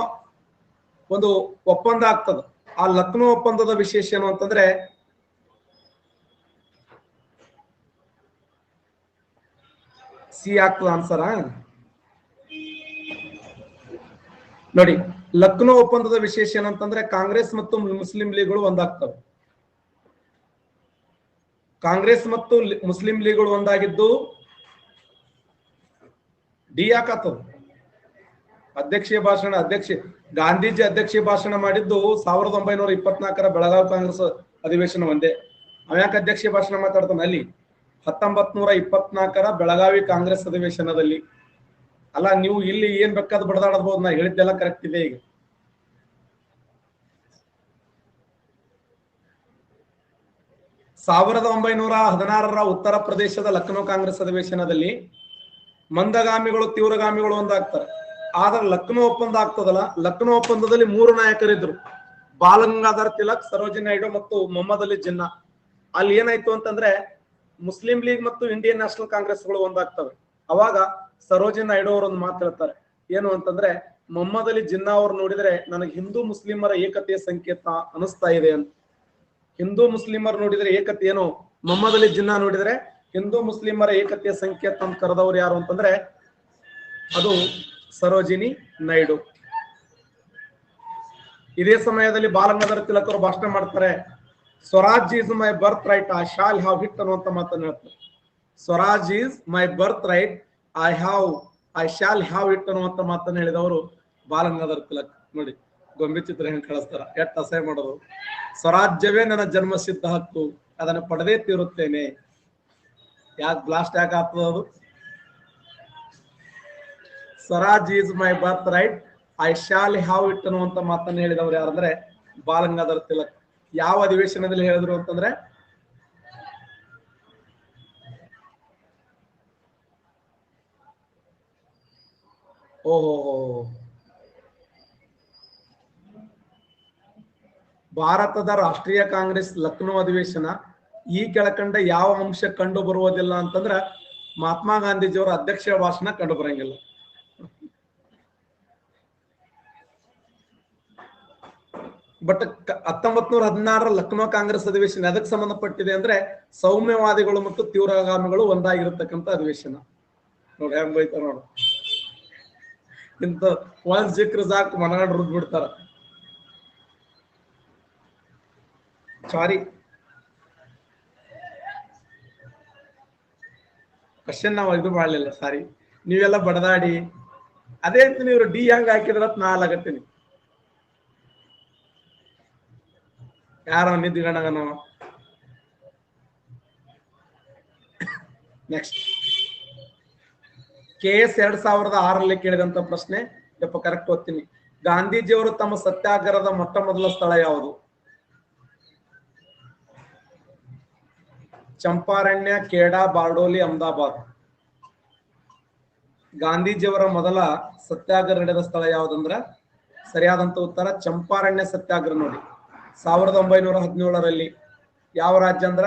ಒಂದು ಒಪ್ಪಂದ ಆಗ್ತದ. ಆ ಲಕ್ನೋ ಒಪ್ಪಂದದ ವಿಶೇಷ ಏನು ಅಂತಂದ್ರೆ ಸಿ ಆಗ್ತದ ಆನ್ಸರ್ ನೋಡಿ. ಲಕ್ನೋ ಒಪ್ಪಂದದ ವಿಶೇಷ ಏನಂತಂದ್ರೆ ಕಾಂಗ್ರೆಸ್ ಮತ್ತು ಮುಸ್ಲಿಂ ಲೀಗ್ಗಳು ಒಂದಾಗ್ತವೆ. ಕಾಂಗ್ರೆಸ್ ಮತ್ತು ಮುಸ್ಲಿಂ ಲೀಗ್ಗಳು ಒಂದಾಗಿದ್ದು ಡಿ ಯಾಕತ್ತದ ಅಧ್ಯಕ್ಷೀಯ ಭಾಷಣ. ಗಾಂಧೀಜಿ ಅಧ್ಯಕ್ಷೀಯ ಭಾಷಣ ಮಾಡಿದ್ದು 1924ರ ಬೆಳಗಾವಿ ಕಾಂಗ್ರೆಸ್ ಅಧಿವೇಶನ ಒಂದೇ. ಅವ್ಯಾಕೆ ಅಧ್ಯಕ್ಷೀಯ ಭಾಷಣ ಮಾತಾಡ್ತಾನೆ ಅಲ್ಲಿ? 1924 ಬೆಳಗಾವಿ ಕಾಂಗ್ರೆಸ್ ಅಧಿವೇಶನದಲ್ಲಿ. ಅಲ್ಲ, ನೀವು ಇಲ್ಲಿ ಏನ್ ಬೇಕಾದ್ ಬಡದಾಡಬಹುದು, ನಾ ಹೇಳಿದ್ದೆಲ್ಲ ಕರೆಕ್ಟ್ ಇದೆ. ಈಗ 1916 ಉತ್ತರ ಪ್ರದೇಶದ ಲಕ್ನೋ ಕಾಂಗ್ರೆಸ್ ಅಧಿವೇಶನದಲ್ಲಿ ಮಂದಗಾಮಿಗಳು ತೀವ್ರಗಾಮಿಗಳು ಒಂದಾಗ್ತಾರೆ. ಆದ್ರೆ ಲಕ್ನೋ ಒಪ್ಪಂದ ಆಗ್ತದಲ್ಲ, ಲಕ್ನೋ ಒಪ್ಪಂದದಲ್ಲಿ 3 ನಾಯಕರಿದ್ರು: ಬಾಲಗಂಗಾಧರ್ ತಿಲಕ್, ಸರೋಜಿನಿ ನಾಯ್ಡು ಮತ್ತು ಮೊಹಮ್ಮದ್ ಅಲಿ ಜಿನ್ನಾ. ಅಲ್ಲಿ ಏನಾಯ್ತು ಅಂತಂದ್ರೆ ಮುಸ್ಲಿಂ ಲೀಗ್ ಮತ್ತು ಇಂಡಿಯನ್ ನ್ಯಾಷನಲ್ ಕಾಂಗ್ರೆಸ್ಗಳು ಒಂದಾಗ್ತವೆ. ಅವಾಗ ಸರೋಜಿನಿ ನಾಯ್ಡು ಅವರು ಒಂದು ಮಾತು ಹೇಳ್ತಾರೆ, ಏನು ಅಂತಂದ್ರೆ, ಮೊಹಮ್ಮದ್ ಅಲಿ ಜಿನ್ನಾ ಅವ್ರು ನೋಡಿದ್ರೆ ನನಗೆ ಹಿಂದೂ ಮುಸ್ಲಿಮರ ಏಕತೆಯ ಸಂಕೇತ ಅನಿಸ್ತಾ ಇದೆ ಅಂತ. ಹಿಂದೂ ಮುಸ್ಲಿಮರು ನೋಡಿದ್ರೆ ಏಕತೆ ಏನು, ಮೊಹಮ್ಮದ್ ಅಲಿ ಜಿನ್ನಾ ನೋಡಿದ್ರೆ ಹಿಂದೂ ಮುಸ್ಲಿಮರ ಏಕತೆಯ ಸಂಕೇತ ಅಂತ ಕರೆದವ್ರು ಯಾರು ಅಂತಂದ್ರೆ ಅದು ಸರೋಜಿನಿ ನಾಯ್ಡು. ಇದೇ ಸಮಯದಲ್ಲಿ ಬಾಲಗಂಗಾಧರ ತಿಲಕ್ ಅವರು ಭಾಷಣ ಮಾಡ್ತಾರೆ, Swaraj is my birth right, I shall have hit ಅನ್ನುವಂತ ಮಾತನ್ನು ಹೇಳ್ತಾರೆ. Swaraj is my birth right, I shall have it ಅನ್ನುವಂತ ಮಾತನ್ನು ಹೇಳಿದವರು ಬಾಲಗಂಗಾಧರ ತಿಲಕ್. ನೋಡಿ ಗೊಂಬೆ ಚಿತ್ರ ಹೆಂಗ್ ಕಳಿಸ್ತಾರ, ಎಟ್ ಅಸಹ್ಯ ಮಾಡೋದು. ಸ್ವರಾಜ್ಯವೇ ನನ್ನ ಜನ್ಮ ಸಿದ್ಧ ಹಕ್ಕು, ಅದನ್ನು ಪಡೆದೇ ತೀರುತ್ತೇನೆ. ಯಾಕೆ ಬ್ಲಾಸ್ಟ್ ಯಾಕೆ ಆಗ್ತದ ಅದು? Swaraj is my birth right, I shall have it ಅನ್ನುವಂತ ಮಾತನ್ನು ಹೇಳಿದವರು ಯಾರಂದ್ರೆ ಬಾಲಗಂಗಾಧರ ತಿಲಕ್. ಯಾವ ಅಧಿವೇಶನದಲ್ಲಿ ಹೇಳಿದ್ರು ಅಂತಂದ್ರೆ ಭಾರತದ ರಾಷ್ಟ್ರೀಯ ಕಾಂಗ್ರೆಸ್ ಲಕ್ನೋ ಅಧಿವೇಶನ ಈ ಕೆಳಕಂಡ ಯಾವ ಅಂಶ ಕಂಡು ಬರುವುದಿಲ್ಲ ಅಂತಂದ್ರ ಮಹಾತ್ಮ ಗಾಂಧೀಜಿಯವರ ಅಧ್ಯಕ್ಷ ಭಾಷಣ ಕಂಡು ಬರಂಗಿಲ್ಲ. ಬಟ್ 1916 ಲಕ್ನೋ ಕಾಂಗ್ರೆಸ್ ಅಧಿವೇಶನ ಅದಕ್ಕೆ ಸಂಬಂಧಪಟ್ಟಿದೆ ಅಂದ್ರೆ ಸೌಮ್ಯವಾದಿಗಳು ಮತ್ತು ತೀವ್ರಗಾಮಿಗಳು ಒಂದಾಗಿರತಕ್ಕಂಥ ಅಧಿವೇಶನ. ನೋಡಿ ಹೆಂಗ್ ಬೈತಾರ ನೋಡು, ಇಂತ ಒಂದ್ ಸಿಕ್ಕ್ರ ಸಾಕು ಮನಗಂಡ್ ರುದ್ ಬಿಡ್ತಾರ. ಸಾರಿ, ಕ್ವಶನ್ ನಾವು ಇದು ಮಾಡ್ಲಿಲ್ಲ, ಸಾರಿ. ನೀವೆಲ್ಲ ಬಡದಾಡಿ ಅದೇ ಅಂತೀನಿ, ಇವ್ರು ಡಿ ಹೆಂಗ್ ಹಾಕಿದ್ರ ನಾ ಆಗತ್ತೀನಿ. ಯಾರ ನಿದ್ದಿಗಣಗನ. ನೆಕ್ಸ್ಟ್ KS 2006 ಕೇಳಿದಂತ ಪ್ರಶ್ನೆ, ಯಪ್ಪ ಕರೆಕ್ಟ್ ಓದ್ತೀನಿ. ಗಾಂಧೀಜಿಯವರು ತಮ್ಮ ಸತ್ಯಾಗ್ರಹದ ಮೊಟ್ಟ ಮೊದಲ ಸ್ಥಳ ಯಾವುದು? ಚಂಪಾರಣ್ಯ, ಖೇಡಾ, ಬಾರ್ಡೋಲಿ, ಅಹಮದಾಬಾದ್. ಗಾಂಧೀಜಿಯವರ ಮೊದಲ ಸತ್ಯಾಗ್ರಹ ನಡೆದ ಸ್ಥಳ ಯಾವುದಂದ್ರ ಸರಿಯಾದಂತ ಉತ್ತರ ಚಂಪಾರಣ್ಯ ಸತ್ಯಾಗ್ರಹ. ನೋಡಿ 1917ರಲ್ಲಿ ಯಾವ ರಾಜ್ಯ ಅಂದ್ರ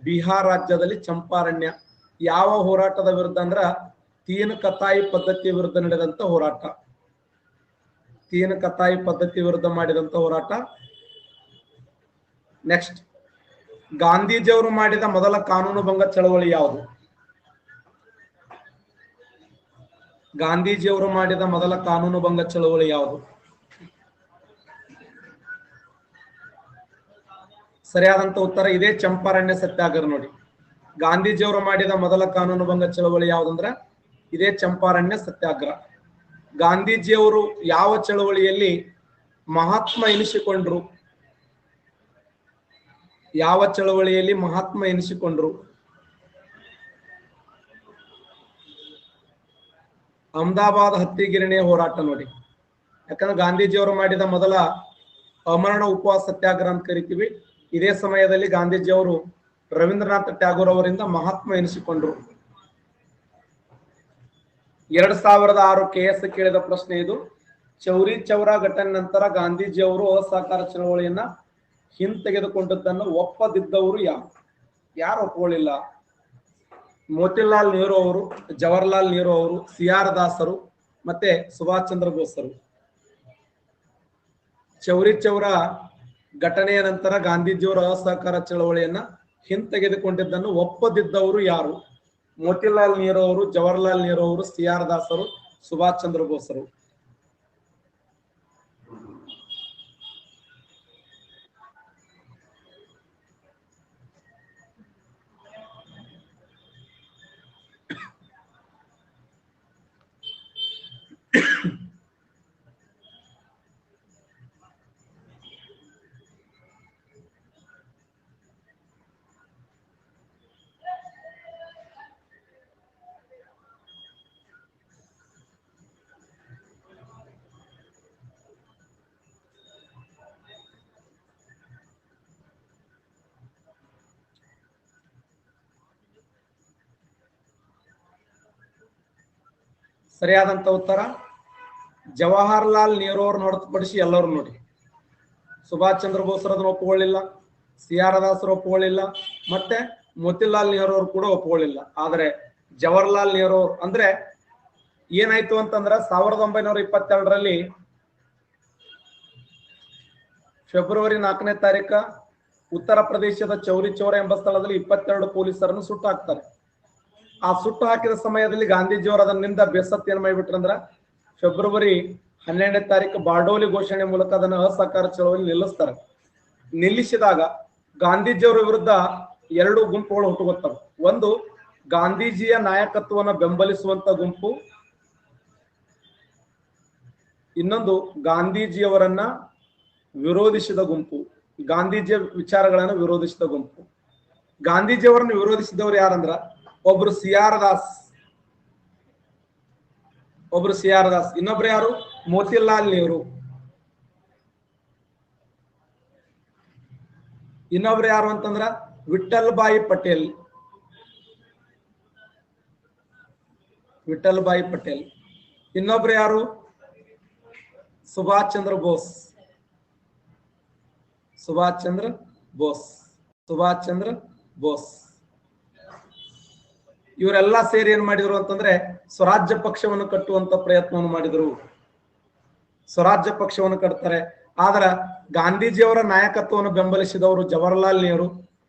ಬಿಹಾರ್ ರಾಜ್ಯದಲ್ಲಿ ಚಂಪಾರಣ್ಯ. ಯಾವ ಹೋರಾಟದ ವಿರುದ್ಧ ಅಂದ್ರ ತೀನ್ ಕತಾಯಿ ಪದ್ಧತಿ ವಿರುದ್ಧ ನಡೆದಂತ ಹೋರಾಟ. ತೀನ್ ಕತಾಯಿ ಪದ್ಧತಿ ವಿರುದ್ಧ ಮಾಡಿದಂತ ಹೋರಾಟ. ನೆಕ್ಸ್ಟ್, ಗಾಂಧೀಜಿಯವರು ಮಾಡಿದ ಮೊದಲ ಕಾನೂನು ಭಂಗ ಚಳವಳಿ ಯಾವುದು? ಗಾಂಧೀಜಿಯವರು ಮಾಡಿದ ಮೊದಲ ಕಾನೂನು ಭಂಗ ಚಳವಳಿ ಯಾವುದು? ಸರಿಯಾದಂತ ಉತ್ತರ ಇದೇ ಚಂಪಾರಣ್ಯ ಸತ್ಯಾಗ್ರಹ. ನೋಡಿ, ಗಾಂಧೀಜಿಯವರು ಮಾಡಿದ ಮೊದಲ ಕಾನೂನು ಭಂಗ ಚಳವಳಿ ಯಾವುದಂದ್ರ ಇದೇ ಚಂಪಾರಣ್ಯ ಸತ್ಯಾಗ್ರಹ. ಗಾಂಧೀಜಿಯವರು ಯಾವ ಚಳವಳಿಯಲ್ಲಿ ಮಹಾತ್ಮ ಎನಿಸಿಕೊಂಡ್ರು? ಯಾವ ಚಳವಳಿಯಲ್ಲಿ ಮಹಾತ್ಮ ಎನಿಸಿಕೊಂಡ್ರು? ಅಹಮದಾಬಾದ್ ಹತ್ತಿಗಿರಣಿಯ ಹೋರಾಟ. ನೋಡಿ, ಯಾಕಂದ್ರೆ ಗಾಂಧೀಜಿಯವರು ಮಾಡಿದ ಮೊದಲ ಅಮರಣ ಉಪವಾಸ ಸತ್ಯಾಗ್ರಹ ಅಂತ ಕರಿತೀವಿ. ಇದೇ ಸಮಯದಲ್ಲಿ ಗಾಂಧೀಜಿಯವರು ರವೀಂದ್ರನಾಥ ಟ್ಯಾಗೋರ್ ಅವರಿಂದ ಮಹಾತ್ಮ ಎನಿಸಿಕೊಂಡ್ರು. 2006 KS ಕೇಳಿದ ಪ್ರಶ್ನೆ ಇದು. ಚೌರಿ ಚೌರಾ ಘಟನೆ ನಂತರ ಗಾಂಧೀಜಿಯವರು ಅಸಹಕಾರ ಚಳವಳಿಯನ್ನ ಹಿಂತೆಗೆದುಕೊಂಡದ್ದನ್ನು ಒಪ್ಪದಿದ್ದವರು ಯಾರು ಒಪ್ಕೊಳ್ಳಿಲ್ಲ? ಮೋತಿಲಾಲ್ ನೆಹರು ಅವರು, ಜವಾಹರ್ಲಾಲ್ ನೆಹರು ಅವರು, CR ದಾಸರು ಮತ್ತೆ ಸುಭಾಷ್ ಚಂದ್ರ ಬೋಸರು. ಚೌರಿ ಚೌರಾ ಘಟನೆಯ ನಂತರ ಗಾಂಧೀಜಿಯವರ ಅಸಹಕಾರ ಚಳವಳಿಯನ್ನ ಹಿಂತೆಗೆದುಕೊಂಡಿದ್ದನ್ನು ಒಪ್ಪದಿದ್ದವರು ಯಾರು? ಮೋತಿಲಾಲ್ ನೆಹರು ಅವರು, ಜವಾಹರ್ಲಾಲ್ ನೆಹರು ಅವರು, CR ದಾಸರು, ಸುಭಾಷ್ ಚಂದ್ರ ಬೋಸರು. ಸರಿಯಾದಂತ ಉತ್ತರ ಜವಾಹರ್ಲಾಲ್ ನೆಹರು ಅವ್ರನ್ನ ಹೊರತುಪಡಿಸಿ ಎಲ್ಲರೂ ನೋಡಿ. ಸುಭಾಷ್ ಚಂದ್ರ ಬೋಸ್ ಅದನ್ನ ಒಪ್ಪಿಕೊಳ್ಳಿಲ್ಲ, CR ದಾಸರು ಒಪ್ಪಿಕೊಳ್ಳಿಲ್ಲ, ಮತ್ತೆ ಮೋತಿಲಾಲ್ ನೆಹರು ಅವರು ಕೂಡ ಒಪ್ಪಿಕೊಳ್ಳಿಲ್ಲ. ಆದ್ರೆ ಜವಾಹರ್ಲಾಲ್ ನೆಹರು ಅಂದ್ರೆ ಏನಾಯ್ತು ಅಂತಂದ್ರ 1922ರಲ್ಲಿ ಫೆಬ್ರವರಿ 4ನೇ ತಾರೀಕು ಉತ್ತರ ಪ್ರದೇಶದ ಚೌರಿ ಚೌರ ಎಂಬ ಸ್ಥಳದಲ್ಲಿ 22 ಪೊಲೀಸರನ್ನು ಸುಟ್ಟು ಹಾಕ್ತಾರೆ. ಆ ಸುಟ್ಟು ಹಾಕಿದ ಸಮಯದಲ್ಲಿ ಗಾಂಧೀಜಿಯವರು ಅದನ್ನಿಂದ ಬೇಸತ್ತು ಏನ್ ಮಾಡಿಬಿಟ್ರಂದ್ರ ಫೆಬ್ರವರಿ 12ನೇ ತಾರೀಕು ಬಾರ್ಡೋಲಿ ಘೋಷಣೆ ಮೂಲಕ ಅದನ್ನು ಅಸಹಕಾರ ಚಳವಳಿ ನಿಲ್ಲಿಸ್ತಾರೆ. ನಿಲ್ಲಿಸಿದಾಗ ಗಾಂಧೀಜಿಯವರ ವಿರುದ್ಧ 2 ಗುಂಪುಗಳು ಹುಟ್ಟುಕೊಳ್ತವೆ. ಒಂದು ಗಾಂಧೀಜಿಯ ನಾಯಕತ್ವವನ್ನು ಬೆಂಬಲಿಸುವಂತ ಗುಂಪು, ಇನ್ನೊಂದು ಗಾಂಧೀಜಿಯವರನ್ನ ವಿರೋಧಿಸಿದ ಗುಂಪು, ಗಾಂಧೀಜಿಯ ವಿಚಾರಗಳನ್ನು ವಿರೋಧಿಸಿದ ಗುಂಪು. ಗಾಂಧೀಜಿಯವರನ್ನು ವಿರೋಧಿಸಿದವರು ಯಾರಂದ್ರ ಒಬ್ರು CR ದಾಸ್, ಇನ್ನೊಬ್ರು ಯಾರು ಮೋತಿಲಾಲ್ ನೆಹರು, ಇನ್ನೊಬ್ರು ಯಾರು ಅಂತಂದ್ರ ವಿಠಲ್ ಭಾಯಿ ಪಟೇಲ್, ಇನ್ನೊಬ್ರು ಯಾರು ಸುಭಾಷ್ ಚಂದ್ರ ಬೋಸ್. ಇವರೆಲ್ಲ ಸೇರಿ ಏನ್ ಮಾಡಿದ್ರು ಅಂತಂದ್ರೆ ಸ್ವರಾಜ್ಯ ಪಕ್ಷವನ್ನು ಕಟ್ಟುವಂತ ಪ್ರಯತ್ನವನ್ನು ಮಾಡಿದ್ರು. ಸ್ವರಾಜ್ಯ ಪಕ್ಷವನ್ನು ಕಟ್ತಾರೆ. ಆದ್ರ ಗಾಂಧೀಜಿಯವರ ನಾಯಕತ್ವವನ್ನು ಬೆಂಬಲಿಸಿದವರು ಜವಾಹರ್ಲಾಲ್ ನೆಹರು,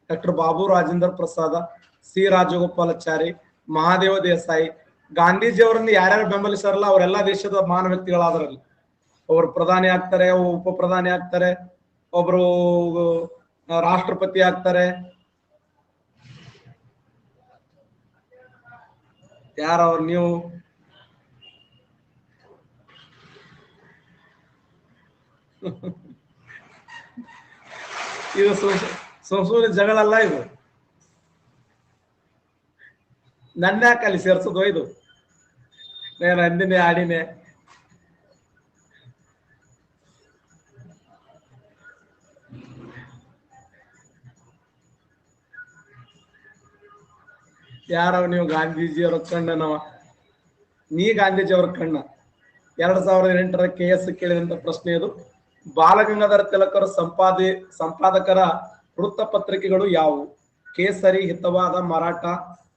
ಡಾಕ್ಟರ್ ಬಾಬು ರಾಜೇಂದ್ರ ಪ್ರಸಾದ, C ರಾಜಗೋಪಾಲಾಚಾರಿ, ಮಹಾದೇವ ದೇಸಾಯಿ. ಗಾಂಧೀಜಿಯವರನ್ನು ಯಾರ್ಯಾರು ಬೆಂಬಲಿಸಾರಲ್ಲ ಅವರೆಲ್ಲ ದೇಶದ ಮಹಾನ್ ವ್ಯಕ್ತಿಗಳಾದ್ರಲ್ಲಿ. ಒಬ್ರು ಪ್ರಧಾನಿ ಆಗ್ತಾರೆ, ಉಪ ಪ್ರಧಾನಿ ಆಗ್ತಾರೆ, ಒಬ್ರು ರಾಷ್ಟ್ರಪತಿ ಆಗ್ತಾರೆ. ಯಾರವ್ರು ನೀವು? ಇದು ಸಂಸೂರಿ ಜಗಳಲ್ಲ, ಇದು ನನ್ನ ಯಾಕಲ್ಲಿ ಸೇರ್ಸೋದು? ಇದು నేను ಅಂದಿನೇ ಆಡಿನೇ. ಯಾರವ ನೀವು? ಗಾಂಧೀಜಿಯವರ ಕಣ್ಣನವ ನೀ? ಗಾಂಧೀಜಿಯವರ ಕಣ್ಣ? 2008ರ KS ಕೇಳಿದಂತ ಪ್ರಶ್ನೆ ಇದು. ಬಾಲಗಂಗಾಧರ ತಿಲಕರ ಸಂಪಾದಕರ ವೃತ್ತಪತ್ರಿಕೆಗಳು ಯಾವುವು? ಕೇಸರಿ, ಹಿತವಾದ, ಮರಾಠ,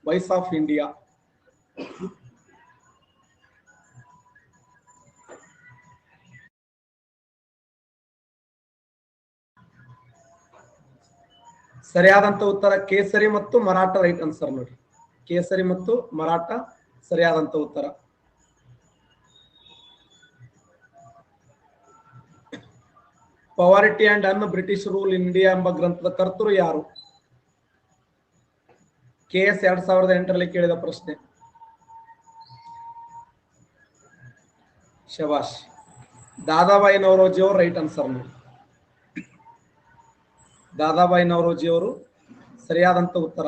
ವಾಯ್ಸ್ ಆಫ್ ಇಂಡಿಯಾ. ಸರಿಯಾದಂತ ಉತ್ತರ ಕೇಸರಿ ಮತ್ತು ಮರಾಠ. ರೈಟ್ ಆನ್ಸರ್ ನೋಡಿ, ಕೇಸರಿ ಮತ್ತು ಮರಾಠ ಸರಿಯಾದಂತ ಉತ್ತರ. ಪವರ್ಟಿ and an British rule India ಎಂಬ ಗ್ರಂಥದ ಕರ್ತರು ಯಾರು? KS 2008ರಲ್ಲಿ ಕೇಳಿದ ಪ್ರಶ್ನೆ. ಶಬಾಷ್. ದಾದಾಬಾಯಿ ನವರೋಜಿ ಅವರು ರೈಟ್ ಆನ್ಸರ್ ನೋಡಿ. ದಾದಾಬಾಯಿ ನವರೋಜಿ ಅವರು ಸರಿಯಾದಂತ ಉತ್ತರ.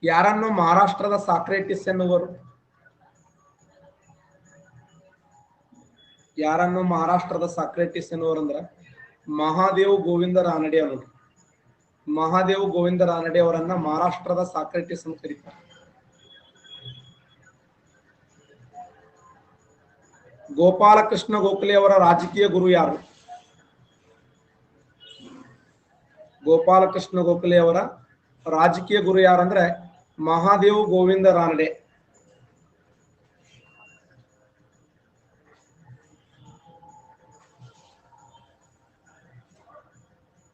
ಯಾರನ್ನು ಮಹಾರಾಷ್ಟ್ರದ ಸಾಕ್ರೆಟಿಸ್ ಎನ್ನುವರು? ಯಾರನ್ನು ಮಹಾರಾಷ್ಟ್ರದ ಸಾಕ್ರೆಟಿಸ್ ಎನ್ನುವರು ಅಂದ್ರ ಮಹಾದೇವ್ ಗೋವಿಂದ ರಾನಡೆ ಅವರು. ಮಹಾದೇವ್ ಗೋವಿಂದ ರಾನಡೆ ಅವರನ್ನ ಮಹಾರಾಷ್ಟ್ರದ ಸಾಕ್ರೆಟಿಸ್ ಅಂತ ಕರೀತಾರೆ. ಗೋಪಾಲಕೃಷ್ಣ ಗೋಖಲೆ ಅವರ ರಾಜಕೀಯ ಗುರು ಯಾರು? ಗೋಪಾಲಕೃಷ್ಣ ಗೋಖಲೆ ಅವರ ರಾಜಕೀಯ ಗುರು ಯಾರಂದ್ರೆ ಮಹಾದೇವ್ ಗೋವಿಂದ ರಾನಡೆ.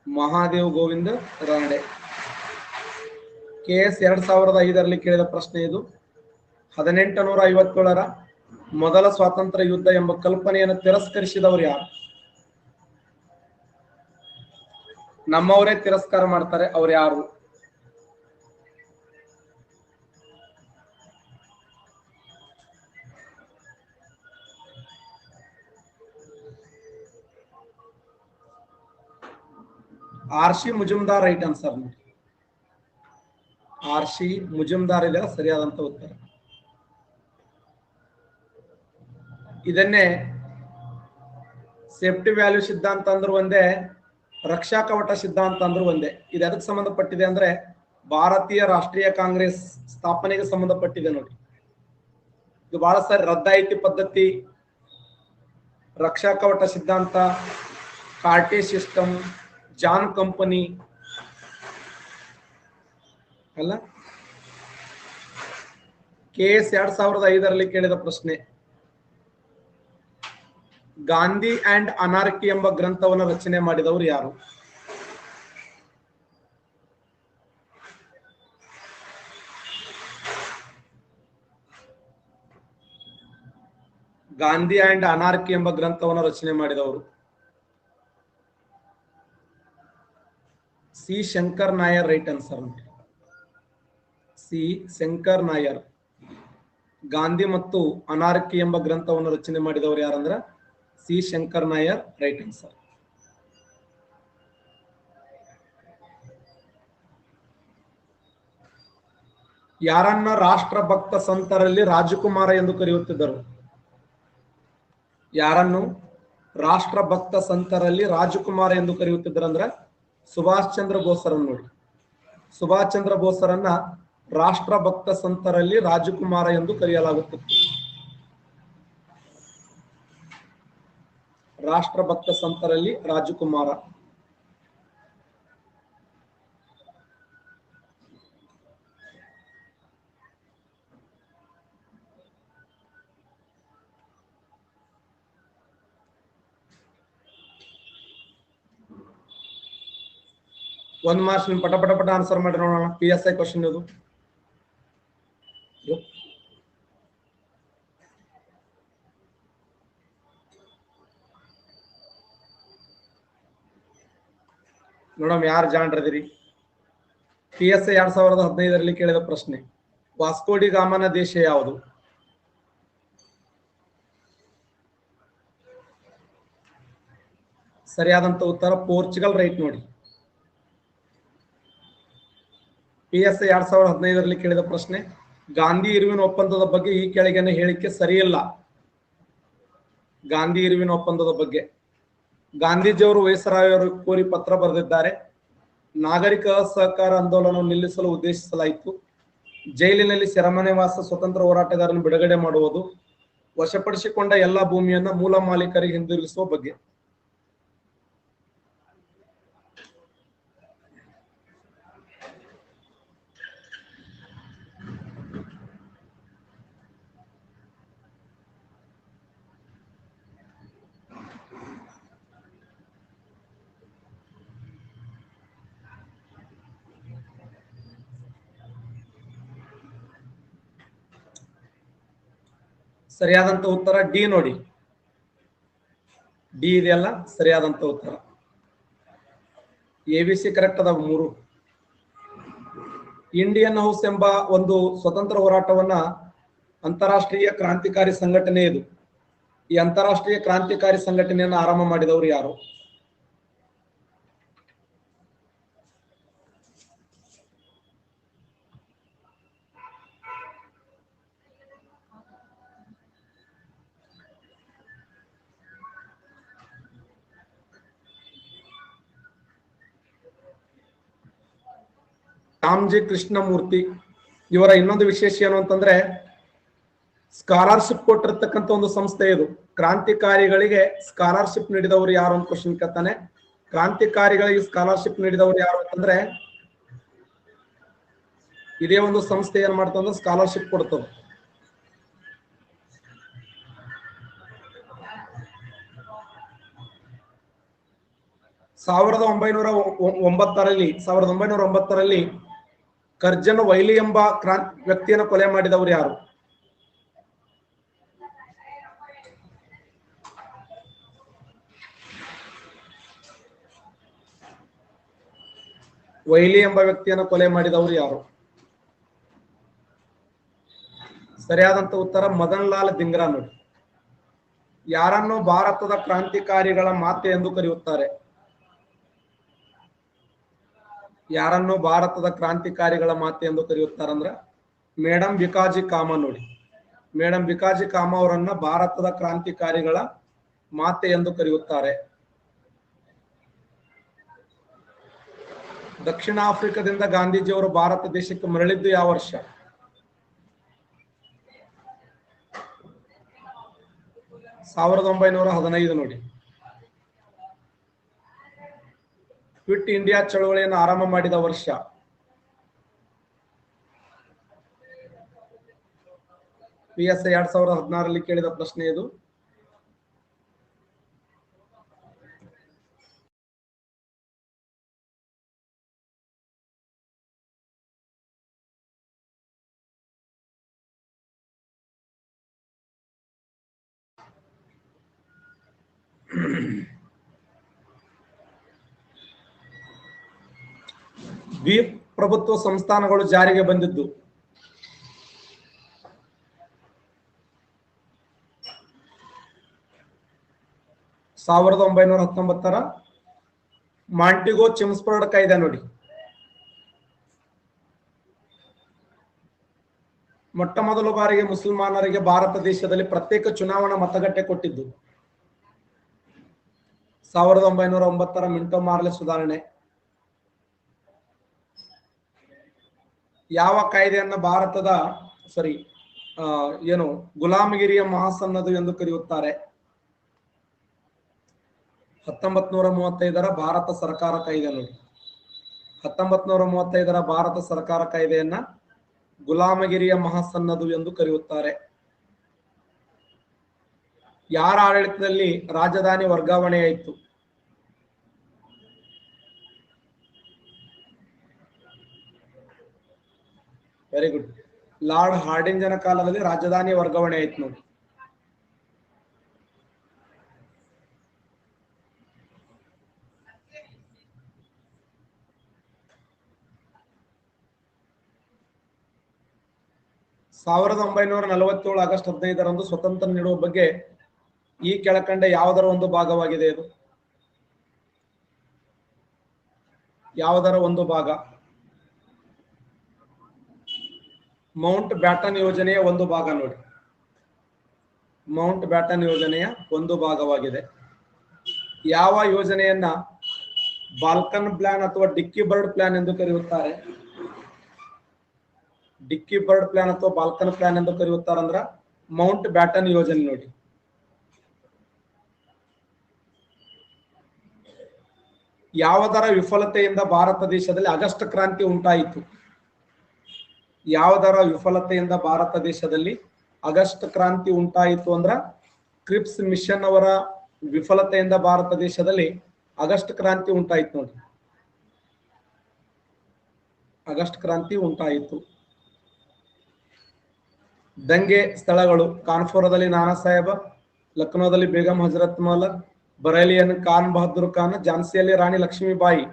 ಮಹಾದೇವ್ ಗೋವಿಂದ ರಾನಡೆ. KS 2005ರಲ್ಲಿ ಕೇಳಿದ ಪ್ರಶ್ನೆ ಇದು. 1857ರ ಮೊದಲ ಸ್ವಾತಂತ್ರ್ಯ ಯುದ್ಧ ಎಂಬ ಕಲ್ಪನೆಯನ್ನು ತಿರಸ್ಕರಿಸಿದವರು ಯಾರು? ನಮ್ಮವರೇ ತಿರಸ್ಕಾರ ಮಾಡ್ತಾರೆ, ಅವ್ರು ಯಾರು? RC ಮುಜುಮ್ದಾರ್ ರೈಟ್ ಆನ್ಸರ್ ನೋಡಿ. RC ಮುಜುಮ್ದಾರ್ ಇದೆ ಸರಿಯಾದಂತ ಉತ್ತರ. ಇದನ್ನೇ ಸೇಫ್ಟಿ ವ್ಯಾಲ್ಯೂ ಸಿದ್ಧಾಂತ ಅಂದ್ರೂ ಒಂದೇ, ರಕ್ಷಾ ಕವಟ ಸಿದ್ಧಾಂತ ಅಂದ್ರೂ ಒಂದೇ. ಇದು ಎದಕ್ಕೆ ಸಂಬಂಧಪಟ್ಟಿದೆ ಅಂದ್ರೆ ಭಾರತೀಯ ರಾಷ್ಟ್ರೀಯ ಕಾಂಗ್ರೆಸ್ ಸ್ಥಾಪನೆಗೆ ಸಂಬಂಧಪಟ್ಟಿದೆ ನೋಡಿ. ಇದು ಬಹಳ ಸಾರಿ ರದ್ದಾಯಿತಿ ಪದ್ಧತಿ, ರಕ್ಷಾ ಕವಟ ಸಿದ್ಧಾಂತ, ಕಾರ್ಟೆ ಸಿಸ್ಟಮ್, ಜಾನ್ ಕಂಪನಿ ಅಲ್ಲ. KS 2005ರಲ್ಲಿ ಕೇಳಿದ ಪ್ರಶ್ನೆ, ಗಾಂಧಿ ಅಂಡ್ ಅನಾರ್ಕಿ ಎಂಬ ಗ್ರಂಥವನ್ನು ರಚನೆ ಮಾಡಿದವರು ಯಾರು? ಗಾಂಧಿ ಅಂಡ್ ಅನಾರ್ಕಿ ಎಂಬ ಗ್ರಂಥವನ್ನು ರಚನೆ ಮಾಡಿದವರು C Shankar Nair. Right answer. C Shankar Nair. Gandhi ಮತ್ತು ಅನಾರ್ಕಿ ಎಂಬ ಗ್ರಂಥವನ್ನು ರಚನೆ ಮಾಡಿದವರು ಯಾರಂದ್ರ C Shankar Nair. Right answer. ಯಾರನ್ನ ರಾಷ್ಟ್ರಭಕ್ತ ಸಂತರಲ್ಲಿ ರಾಜಕುಮಾರ ಎಂದು ಕರೆಯುತ್ತಿದ್ದರು? ಯಾರನ್ನು ರಾಷ್ಟ್ರಭಕ್ತ ಸಂತರಲ್ಲಿ ರಾಜಕುಮಾರ ಎಂದು ಕರೆಯುತ್ತಿದ್ದರು ಅಂದ್ರೆ ಸುಭಾಷ್ ಚಂದ್ರ ಬೋಸರನ್ನು ನೋಡಿ. ಸುಭಾಷ್ ಚಂದ್ರ ಬೋಸರನ್ನ ರಾಷ್ಟ್ರಭಕ್ತ ಸಂತರಲ್ಲಿ ರಾಜಕುಮಾರ ಎಂದು ಕರೆಯಲಾಗುತ್ತಿತ್ತು. ರಾಷ್ಟ್ರಭಕ್ತ ಸಂತರಲ್ಲಿ ರಾಜಕುಮಾರ. ಒಂದು ಮಾರ್ಕ್ಸ್ ನೀವು ಪಟ ಪಟ ಪಟ ಆನ್ಸರ್ ಮಾಡಿ ನೋಡೋಣ. PSI ಕ್ವಶನ್ ಇದು. ನೋಡೋಣ ಯಾರು ಜಾಣರದಿರಿ. PSI 2015ರಲ್ಲಿ ಕೇಳಿದ ಪ್ರಶ್ನೆ, ವಾಸ್ಕೋ ಡಿ ಗಾಮನ ದೇಶ ಯಾವುದು? ಸರಿಯಾದಂತ ಉತ್ತರ ಪೋರ್ಚುಗಲ್. ರೈಟ್ ನೋಡಿ. PSI 2015ರಲ್ಲಿ ಕೇಳಿದ ಪ್ರಶ್ನೆ, ಗಾಂಧಿ ಇರ್ವಿನ್ ಒಪ್ಪಂದದ ಬಗ್ಗೆ ಈ ಕೆಳಗಿನ ಹೇಳಿಕೆ ಸರಿಯಿಲ್ಲ. ಗಾಂಧಿ ಇರ್ವಿನ್ ಒಪ್ಪಂದದ ಬಗ್ಗೆ ಗಾಂಧೀಜಿಯವರು ವೈಸರಾಯರು ಕೋರಿ ಪತ್ರ ಬರೆದಿದ್ದಾರೆ. ನಾಗರಿಕ ಅಸಹಕಾರ ಆಂದೋಲನ ನಿಲ್ಲಿಸಲು ಉದ್ದೇಶಿಸಲಾಯಿತು. ಜೈಲಿನಲ್ಲಿ ಸೆರೆಮನೆವಾಸ ಸ್ವತಂತ್ರ ಹೋರಾಟಗಾರರನ್ನು ಬಿಡುಗಡೆ ಮಾಡುವುದು, ವಶಪಡಿಸಿಕೊಂಡ ಎಲ್ಲಾ ಭೂಮಿಯನ್ನ ಮೂಲ ಮಾಲೀಕರಿಗೆ ಹಿಂದಿರುಗಿಸುವ ಬಗ್ಗೆ. ಸರಿಯಾದಂತ ಉತ್ತರ ಡಿ ನೋಡಿ. ಡಿ ಇದೆಯಲ್ಲ ಸರಿಯಾದಂತ ಉತ್ತರ. ABC ಕರೆಕ್ಟ್ ಅದಾವ ಮೂರು. ಇಂಡಿಯನ್ ಹೌಸ್ ಎಂಬ ಒಂದು ಸ್ವತಂತ್ರ ಹೋರಾಟವನ್ನ ಅಂತಾರಾಷ್ಟ್ರೀಯ ಕ್ರಾಂತಿಕಾರಿ ಸಂಘಟನೆ ಇದು. ಈ ಅಂತಾರಾಷ್ಟ್ರೀಯ ಕ್ರಾಂತಿಕಾರಿ ಸಂಘಟನೆಯನ್ನು ಆರಂಭ ಮಾಡಿದವರು ಯಾರು? ರಾಮ್ಜಿ ಕೃಷ್ಣಮೂರ್ತಿ. ಇವರ ಇನ್ನೊಂದು ವಿಶೇಷ ಏನು ಅಂತಂದ್ರೆ ಸ್ಕಾಲರ್ಶಿಪ್ ಕೊಟ್ಟಿರ್ತಕ್ಕಂಥ ಒಂದು ಸಂಸ್ಥೆ ಇದು. ಕ್ರಾಂತಿಕಾರಿಗಳಿಗೆ ಸ್ಕಾಲರ್ಶಿಪ್ ನೀಡಿದವರು ಯಾರು ಅಂತ ಕ್ವಶನ್ ಕೇಳ್ತಾನೆ. ಕ್ರಾಂತಿಕಾರಿಗಳಿಗೆ ಸ್ಕಾಲರ್ಶಿಪ್ ನೀಡಿದವರು ಯಾರು ಅಂತಂದ್ರೆ ಇದೇ ಒಂದು ಸಂಸ್ಥೆ ಏನ್ ಮಾಡ್ತಂದ್ರೆ ಸ್ಕಾಲರ್ಶಿಪ್ ಕೊಡ್ತದೆ. ಸಾವಿರದ 1909ರಲ್ಲಿ ಕರ್ಜನ್ ವೈಲಿ ಎಂಬ ವ್ಯಕ್ತಿಯನ್ನು ಕೊಲೆ ಮಾಡಿದವರು ಯಾರು? ವೈಲಿ ಎಂಬ ವ್ಯಕ್ತಿಯನ್ನು ಕೊಲೆ ಮಾಡಿದವರು ಯಾರು? ಸರಿಯಾದಂತ ಉತ್ತರ ಮದನ್ ಲಾಲ್ ಧಿಂಗ್ರಾ ನೋಡಿ. ಯಾರನ್ನು ಭಾರತದ ಕ್ರಾಂತಿಕಾರಿಗಳ ಮಾತೆ ಎಂದು ಕರೆಯುತ್ತಾರೆ? ಯಾರನ್ನು ಭಾರತದ ಕ್ರಾಂತಿಕಾರಿಗಳ ಮಾತೆ ಎಂದು ಕರೆಯುತ್ತಾರಂದ್ರ ಮೇಡಮ್ ಭಿಕಾಜಿ ಕಾಮ ನೋಡಿ. ಮೇಡಮ್ ಭಿಕಾಜಿ ಕಾಮ ಅವರನ್ನ ಭಾರತದ ಕ್ರಾಂತಿಕಾರಿಗಳ ಮಾತೆ ಎಂದು ಕರೆಯುತ್ತಾರೆ. ದಕ್ಷಿಣ ಆಫ್ರಿಕಾದಿಂದ ಗಾಂಧೀಜಿಯವರು ಭಾರತ ದೇಶಕ್ಕೆ ಮರಳಿದ್ದು ಯಾವ ವರ್ಷ? ಸಾವಿರದ 1915 ನೋಡಿ. ಕ್ವಿಟ್ ಇಂಡಿಯಾ ಚಳವಳಿಯನ್ನು ಆರಂಭ ಮಾಡಿದ ವರ್ಷ? PSI 2016ರಲ್ಲಿ ಕೇಳಿದ ಪ್ರಶ್ನೆ ಇದು. ದ್ವಿಪ್ರಭುತ್ವ ಸಂಸ್ಥಾನಗಳು ಜಾರಿಗೆ ಬಂದಿದ್ದು 1919ರ ಮಾಂಟಿಗೋ ಚೆಮ್ಸ್ಫರ್ಡ್ ಕಾಯ್ದೆ ನೋಡಿ. ಮೊಟ್ಟ ಮೊದಲ ಬಾರಿಗೆ ಮುಸಲ್ಮಾನರಿಗೆ ಭಾರತ ದೇಶದಲ್ಲಿ ಪ್ರತ್ಯೇಕ ಚುನಾವಣಾ ಮತಗಟ್ಟೆ ಕೊಟ್ಟಿದ್ದು 1909ರ ಮಿಂಟೋ ಮಾರ್ಲೆ ಸುಧಾರಣೆ. ಯಾವ ಕಾಯ್ದೆಯನ್ನ ಭಾರತದ ಗುಲಾಮಗಿರಿಯ ಮಹಾಸನ್ನದು ಎಂದು ಕರೆಯುತ್ತಾರೆ? 1935ರ ಭಾರತ ಸರ್ಕಾರ ಕಾಯ್ದೆ ನೋಡಿ. 1935ರ ಭಾರತ ಸರ್ಕಾರ ಕಾಯ್ದೆಯನ್ನ ಗುಲಾಮಗಿರಿಯ ಮಹಾಸನ್ನದು ಎಂದು ಕರೆಯುತ್ತಾರೆ. ಯಾರ ಆಡಳಿತದಲ್ಲಿ ರಾಜಧಾನಿ ವರ್ಗಾವಣೆಯಾಯಿತು? Very good. ಲಾರ್ಡ್ ಹಾರ್ಡಿಂಜನ ಕಾಲದಲ್ಲಿ ರಾಜಧಾನಿ ವರ್ಗಾವಣೆ ಆಯ್ತು ನೋಡಿ. ಆಗಸ್ಟ್ 15ರಂದು ಸ್ವತಂತ್ರ ನೀಡುವ ಬಗ್ಗೆ ಈ ಕೆಳಕಂಡ ಯಾವುದರ ಒಂದು ಭಾಗವಾಗಿದೆ? ಇದು ಯಾವುದರ ಒಂದು ಭಾಗ? ಮೌಂಟ್ ಬ್ಯಾಟನ್ ಯೋಜನೆಯ ಒಂದು ಭಾಗ ನೋಡಿ. ಮೌಂಟ್ ಬ್ಯಾಟನ್ ಯೋಜನೆಯ ಒಂದು ಭಾಗವಾಗಿದೆ. ಯಾವ ಯೋಜನೆಯನ್ನ ಬಾಲ್ಕನ್ ಪ್ಲಾನ್ ಅಥವಾ ಡಿಕ್ಕಿ ಬರ್ಡ್ ಪ್ಲಾನ್ ಎಂದು ಕರೆಯುತ್ತಾರೆ? ಡಿಕ್ಕಿ ಬರ್ಡ್ ಪ್ಲಾನ್ ಅಥವಾ ಬಾಲ್ಕನ್ ಪ್ಲಾನ್ ಎಂದು ಕರೆಯುತ್ತಾರಂದ್ರ ಮೌಂಟ್ ಬ್ಯಾಟನ್ ಯೋಜನೆ ನೋಡಿ. ಯಾವುದರ ವಿಫಲತೆಯಿಂದ ಭಾರತ ದೇಶದಲ್ಲಿ ಆಗಸ್ಟ್ ಕ್ರಾಂತಿ ಉಂಟಾಯಿತು? ಯಾವುದರ ವಿಫಲತೆಯಿಂದ ಭಾರತ ದೇಶದಲ್ಲಿ ಆಗಸ್ಟ್ ಕ್ರಾಂತಿ ಉಂಟಾಯಿತು ಅಂದ್ರ ಕ್ರಿಪ್ಸ್ ಮಿಷನ್ ಅವರ ವಿಫಲತೆಯಿಂದ ಭಾರತ ದೇಶದಲ್ಲಿ ಆಗಸ್ಟ್ ಕ್ರಾಂತಿ ಉಂಟಾಯಿತು ನೋಡಿ. ಆಗಸ್ಟ್ ಕ್ರಾಂತಿ ಉಂಟಾಯಿತು. ದಂಗೆ ಸ್ಥಳಗಳು: ಕಾನ್ಪುರದಲ್ಲಿ ನಾನಾ ಸಾಹೇಬ, ಲಕ್ನೋದಲ್ಲಿ ಬೇಗಂ ಹಜರತ್ ಮಹಲ್, ಬರೇಲಿಯಲ್ಲಿ ಖಾನ್ ಬಹದ್ದೂರ್ ಖಾನ್, ಝಾನ್ಸಿಯಲ್ಲಿ ರಾಣಿ ಲಕ್ಷ್ಮೀಬಾಯಿ.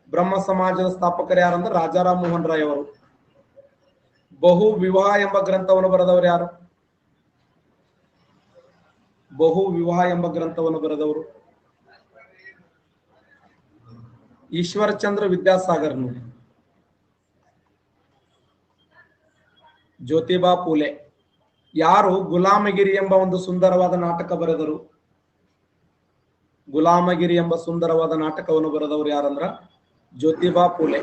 ಬ್ರಹ್ಮ ಸಮಾಜದ ಸ್ಥಾಪಕರು ಯಾರಂದ್ರೆ ರಾಜಾರಾಮ್ ಮೋಹನ್ ರಾಯ್ ಅವರು. ಬಹು ವಿವಾಹ ಎಂಬ ಗ್ರಂಥವನ್ನು ಬರೆದವರು ಯಾರು? ಬಹು ವಿವಾಹ ಎಂಬ ಗ್ರಂಥವನ್ನು ಬರೆದವರು ಈಶ್ವರ್ ಚಂದ್ರ ವಿದ್ಯಾಸಾಗರ್ ನೋಡಿ. ಜ್ಯೋತಿಬಾ ಫುಲೆ. ಯಾರು ಗುಲಾಮಗಿರಿ ಎಂಬ ಒಂದು ಸುಂದರವಾದ ನಾಟಕ ಬರೆದರು? ಗುಲಾಮಗಿರಿ ಎಂಬ ಸುಂದರವಾದ ನಾಟಕವನ್ನು ಬರೆದವರು ಯಾರಂದ್ರ ಜ್ಯೋತಿಬಾ ಫುಲೆ.